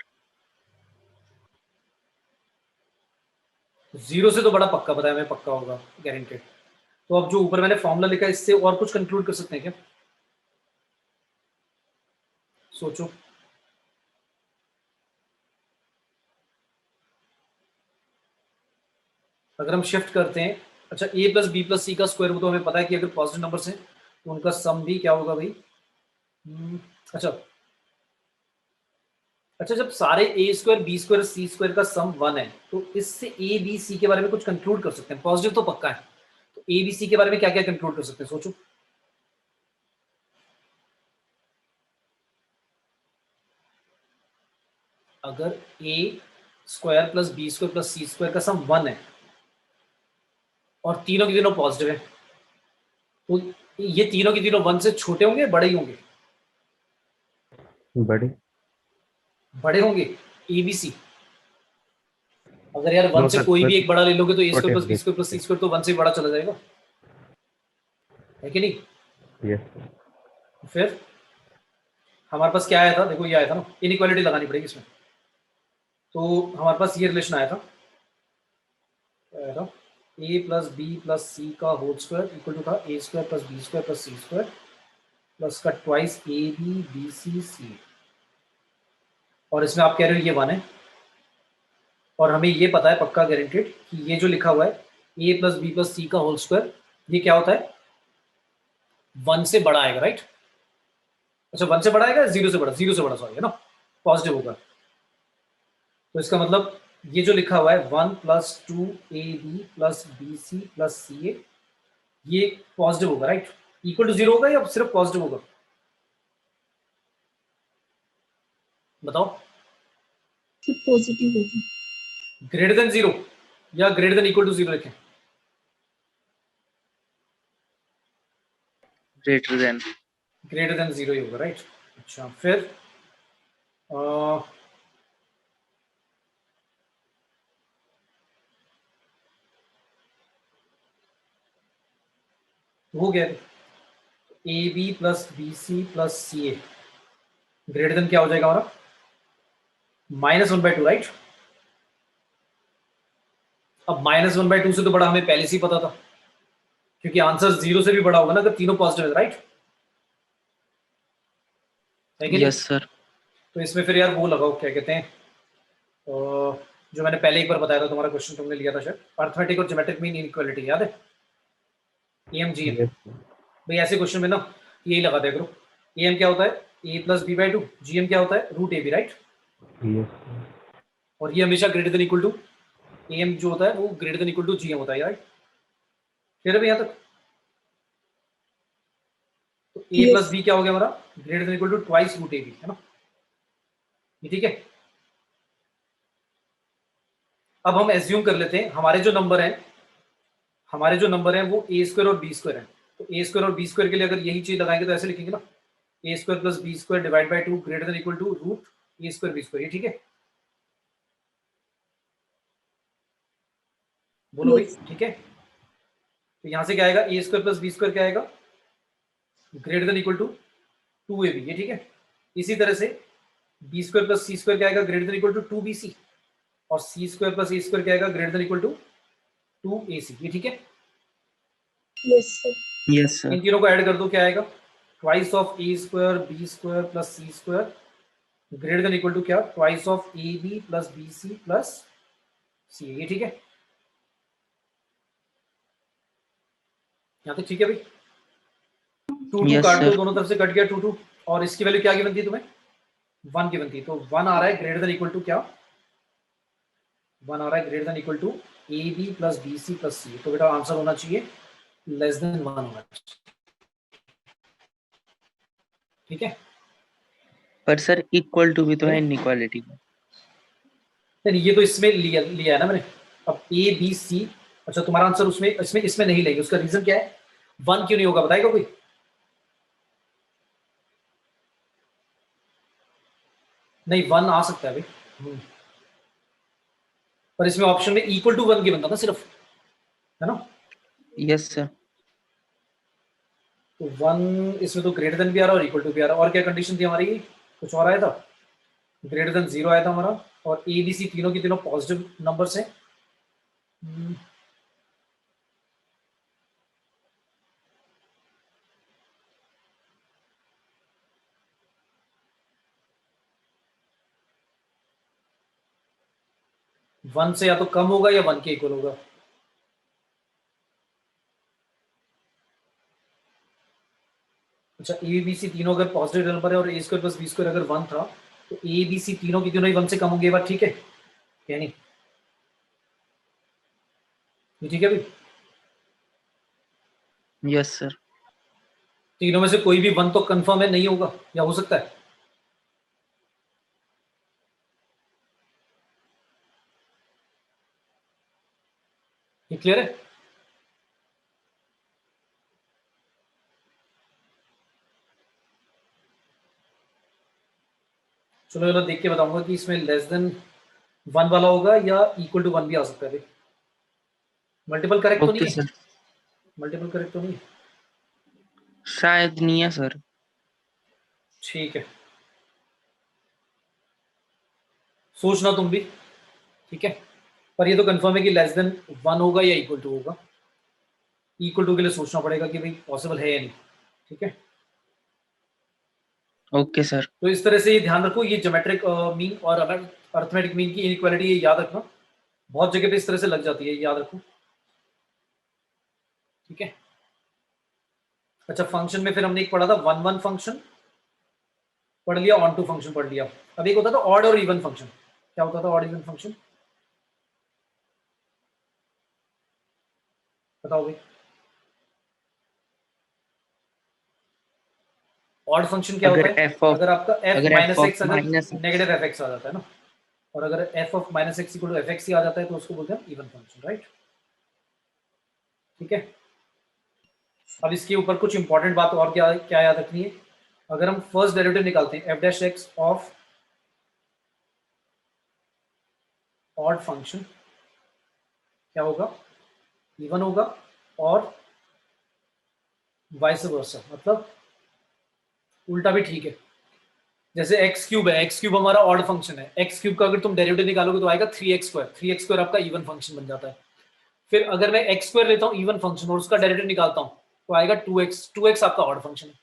0 से तो बड़ा पक्का पता है हमें, पक्का होगा गारंटेड। तो अब जो ऊपर मैंने फॉर्मूला लिखा है इससे और कुछ कंक्लूड कर सकते हैं क्या? सोचो। अगर हम शिफ्ट करते हैं, अच्छा a plus b plus c का स्क्वायर, वो तो हमें पता है कि अगर पॉजिटिव नंबर है तो उनका सम भी क्या होगा भाई? अच्छा अच्छा, जब सारे ए स्क्वायर बी स्क्वायर सी स्क्वायर का सम 1 है तो इससे ए बी सी के बारे में कुछ कंक्लूड कर सकते हैं। पॉजिटिव तो पक्का है, तो ए बी सी के बारे में क्या क्या कंक्लूड कर सकते हैं, सोचो। अगर a square plus b square plus c square का सम 1 है और तीनों के तीनों पॉजिटिव है, तो ये तीनों के तीनों 1 से छोटे होंगे बड़े ही होंगे? बड़े। बड़े होंगे ए बी सी। अगर यार 1 नो से सर, कोई बट भी एक बड़ा ले लोगे तो ए छोटे स्क्वायर प्लस बी होंगे। स्क्वायर प्लस सी स्क्वायर तो 1 से बड़ा चला जाएगा, है कि नहीं? यस। फिर हमारे पास क्या आया था, देखो ये आया था ना, इनइक्वालिटी लगानी पड़ेगी इसमें। तो हमारे पास ये रिलेशन आया था a plus b plus c का होल स्क्वायर इक्वल टू था a square plus b square plus c square plus का twice a b c c. और इसमें आप कह रहे हो ये 1 है, और हमें ये पता है पक्का गारंटेड कि ये जो लिखा हुआ है a plus b plus c का होल स्क्वायर, ये क्या होता है? 1 से बड़ा आएगा, राइट? अच्छा 1 से बड़ा आएगा, 0 से बड़ा? 0 से बड़ा, सॉरी, है ना, पॉजिटिव होगा। तो इसका मतलब ये जो लिखा हुआ है 1 plus 2 a b plus b c plus c a, ये पॉजिटिव होगा, राइट? इक्वल टू 0 होगा या सिर्फ पॉजिटिव होगा, बताओ? सिर्फ पॉजिटिव होगी। ग्रेटर देन 0 या ग्रेटर देन इक्वल टू 0 लिखें? Greater than. ग्रेटर देन 0 ही होगा, राइट? अच्छा फिर हो गया a b plus b c plus c a greater than क्या हो जाएगा हमारा? -1/2, राइट? अब -1/2 से तो बड़ा हमें पहले से ही पता था, क्योंकि आंसर 0 से भी बड़ा होगा ना अगर तीनों पॉजिटिव है, राइट? है कि नहीं? Yes sir. तो इसमें फिर यार वो लगाओ, क्या कहते हैं, जो मैंने पहले एक बार बताया था, तुम्हारा क्वेश्चन तुमने लिया था शायद, अर्थमेटिक और ज्योमेट्रिक मीन इनइक्वालिटी, याद है? M G M. यस। भाई ऐसे क्वेश्चन में ना यही लगा दिया करो। एम क्या होता है? A plus b by 2। G M क्या होता है? Root a b, right? Yes. और ये हमेशा greater than equal to, M जो होता है वो greater than equal to G M होता है, राइट? फिर अभी यहाँ तक तो ए Yes. प्लस बी क्या हो गया हमारा? Greater than equal to twice root a b, है ना? ये ठीक है। अब हम एज्यूम कर लेते हैं हमारे जो नंबर हैं वो ए स्क्वायर और बी स्क्वायर है। तो ए स्क्वायर और बी स्क्वायर के लिए अगर यही चीज लगाएंगे तो ऐसे लिखेंगे ना, a square plus b square divide by 2 greater than equal to root a square b square. ये ठीक है? बोलो भाई, Yes. ठीक है? तो यहां से क्या आएगा? A square plus b square क्या आएगा? Greater than equal to 2ab। ये ठीक है? इसी तरह से b square plus c square क्या आएगा? Greater than equal to 2bc। और c square plus a square क्या आएगा? Greater than equal to 2ac। ये ठीक है? Yes, sir. Yes sir. इन तीनों को ऐड कर दो, क्या आएगा? Twice of a square b square plus c square greater than equal to क्या? Twice of a b plus b c plus c. ये ठीक है? यहाँ तक ठीक है भाई? 2 Yes, काट दो, sir. दोनों तरफ से कट गया 2 और इसकी वैल्यू क्या गिवन थी तुम्हें? 1 गिवन थी। तो 1 आ रहा है ग्रेटर देन इक्वल टू क्या? 1 आ रहा है greater than equal to a b plus b c plus c. तो बेटा आंसर होना चाहिए लेस देन 1 होना चाहिए। ठीक है, पर सर इक्वल टू भी तो है इनइक्वालिटी में। नहीं ये तो इसमें लिया लिया है ना मैंने। अब ए बी सी, अच्छा तुम्हारा आंसर उसमें इसमें इसमें नहीं लेंगे, उसका रीजन क्या है? 1 क्यों नहीं होगा बताएगा कोई? नहीं 1 आ सकता है भाई। पर इसमें ऑप्शन में इक्वल टू 1 की बनता था सिर्फ, है ना? Yes sir. तो 1 इसमें तो ग्रेटर देन भी आ रहा है और इक्वल टू भी आ रहा है। और क्या कंडीशन थी हमारी? कुछ और आया था, ग्रेटर देन 0 आया था हमारा, और ए बी सी तीनों की तीनों पॉजिटिव नंबर्स हैं। 1 से या तो कम होगा या 1 के इक्वल होगा। अच्छा ए बी सी तीनों अगर पॉजिटिव नंबर है और ए स्क्वायर प्लस बी स्क्वायर अगर 1 था, तो ए बी सी तीनों की तीनों ही 1 से कम होंगे। ये बात ठीक है क्या नहीं? ये ठीक है भाई? Yes sir. तीनों में से कोई भी 1 तो कंफर्म है नहीं होगा, या हो सकता है? ये क्लियर है? चलो चलो देख के बताऊंगा कि इसमें लेस देन 1 वाला होगा या इक्वल टू 1 भी आ सकता है भाई। मल्टीपल करेक्ट तो नहीं ओके है? सर। मल्टीपल करेक्ट तो नहीं है? शायद नहीं है सर। ठीक है, सोचना तुम भी, ठीक है? पर ये तो कंफर्म है कि लेस देन 1 होगा या इक्वल टू होगा। इक्वल टू के लिए सोचना पड़ेगा कि भाई पॉसिबल है या नहीं, ठीक है? Okay sir. तो इस तरह से ये ध्यान रखो, ये ज्योमेट्रिक मीन और अर्थमेटिक मीन की इनइक्वालिटी ये याद रखना, बहुत जगह पे इस तरह से लग जाती है, याद रखो, ठीक है? अच्छा फंक्शन में फिर हमने एक पढ़ा था 1 1 फंक्शन पढ़ लिया, ऑन टू फंक्शन पढ़ लिया। अब एक होता था ऑड और इवन फंक्शन। क्या होता था ऑड इवन फंक्शन? बताओ भाई। ऑड फंक्शन क्या होता अगर है? एफ ऑफ अगर आपका f अगर एफ माइनस ऑफ एक्स अगर माइनस नेगेटिव एफ एक्स आ जाता है ना, और अगर f of minus x equal to f x ही आ जाता है तो उसको बोलते हैं इवन फंक्शन, राइट? ठीक है, अब इसके ऊपर कुछ इंपॉर्टेंट बात और क्या क्या याद रखनी है। अगर हम फर्स्ट डेरिवेटिव निकालते हैं f dash x of odd function, क्या होगा? इवन होगा, और वाइस वर्सा, मतलब उल्टा भी ठीक है। जैसे एक्स क्यूब है, एक्स क्यूब हमारा ऑड फंक्शन है, एक्स क्यूब का अगर तुम डेरिवेटिव निकालोगे तो आएगा 3x²। 3x² आपका इवन फंक्शन बन जाता है। फिर अगर मैं x² लेता हूँ इवन फंक्शन और उसका डेरिवेटिव निकालता हूँ तो आएगा 2x। 2x आपका ऑड फंक्शन है,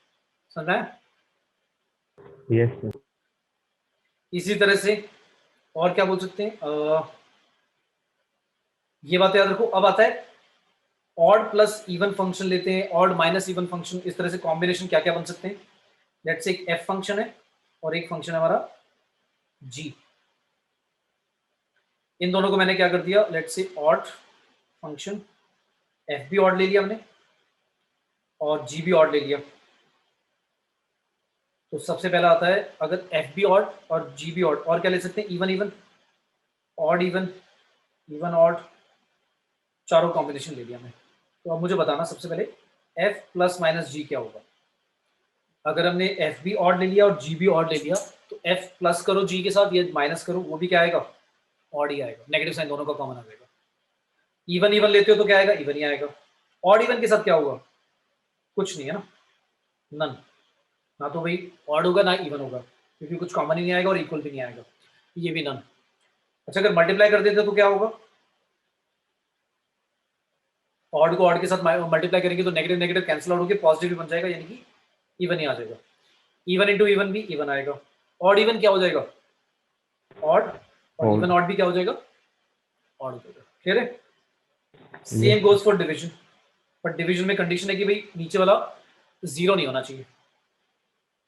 समझ में आया? Yes sir. इसी तरह से और क्या बोल सकते हैं, ये बात याद रखो। अब आता है ऑड प्लस इवन फंक्शन लेते हैं, ऑड माइनस इवन फंक्शन, इस तरह से कॉम्बिनेशन क्या क्या बन सकते हैं। लेट्स से एक f फंक्शन है और एक फंक्शन है हमारा g, इन दोनों को मैंने क्या कर दिया, let's say odd function, f भी ऑड ले लिया हमने और g भी ऑड ले लिया। तो सबसे पहला आता है अगर f भी ऑड और g भी ऑड, और क्या ले सकते हैं, even even, odd even, even odd, चारों कॉम्बिनेशन ले लिया मैं। तो अब मुझे बताना सबसे पहले f प्लस माइनस जी क्या होगा। अगर हमने f भी ऑड ले लिया और g भी ऑड ले लिया तो f प्लस करो g के साथ, ये माइनस करो, वो भी क्या आएगा, ऑड ही आएगा, नेगेटिव साइन दोनों का कॉमन आ जाएगा। इवन इवन लेते हो तो क्या आएगा, इवन ही आएगा। ऑड इवन के साथ क्या होगा, कुछ नहीं है ना, नन, ना तो भाई ऑड होगा ना इवन होगा, क्योंकि कुछ कॉमन ही नहीं आएगा और इक्वल भी नहीं आएगा, ये भी नन। अच्छा अगर मल्टीप्लाई कर देते तो क्या होगा, ऑड को ऑड के साथ मल्टीप्लाई करेंगे तो नेगेटिव नेगेटिव कैंसिल आउट होकर पॉजिटिव भी बन जाएगा, यानी कि इवन ही आ जाएगा। इवन इंटू इवन भी इवन आएगा। ऑड इवन क्या हो जाएगा, ऑड, और इवन ऑड भी क्या हो जाएगा, ऑड हो जाएगा। क्लियर है? Same goes for division, but division में कंडीशन है कि भाई नीचे वाला 0 नहीं होना चाहिए।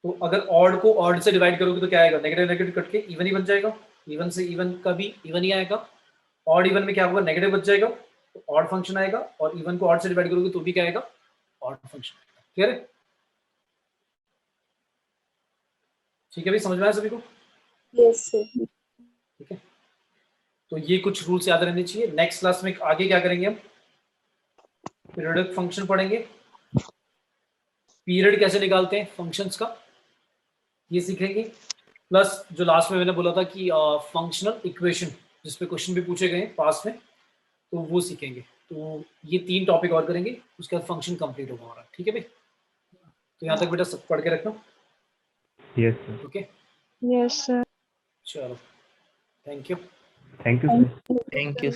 तो अगर ऑड को ऑड से डिवाइड करोगे तो क्या आएगा, नेगेटिव नेगेटिव कट के इवन ही बन जाएगा, इवन से इवन का भी इवन ही आएगा। ऑड इवन में क्या होगा, नेगेटिव बच जाएगा तो ऑड फंक्शन आएगा, और इवन को ऑड से डिवाइड करोगे तो भी क्या आएगा, ऑड फंक्शन आएगा। क्लियर है? ठीक है भाई, समझ में आया सभी को? Yes, sir. ठीक है, तो ये कुछ रूल्स याद रहने चाहिए। नेक्स्ट क्लास में आगे क्या करेंगे हम, पीरियोडिक फंक्शन पढ़ेंगे, पीरियड कैसे निकालते हैं फंक्शंस का, ये सीखेंगे। प्लस जो लास्ट में मैंने बोला था कि फंक्शनल इक्वेशन जिसपे क्वेश्चन भी पूछे गए पास में, तो वो सीखेंगे। तो ये 3 टॉपिक और करेंगे, उसके बाद फंक्शन कंप्लीट होगा हमारा। ठीक है भाई, तो यहाँ तक बेटा सब पढ़ के रखना। Yes sir. Okay, Yes, sir. चलो, thank you. Thank you Thank sir. you. Thank you.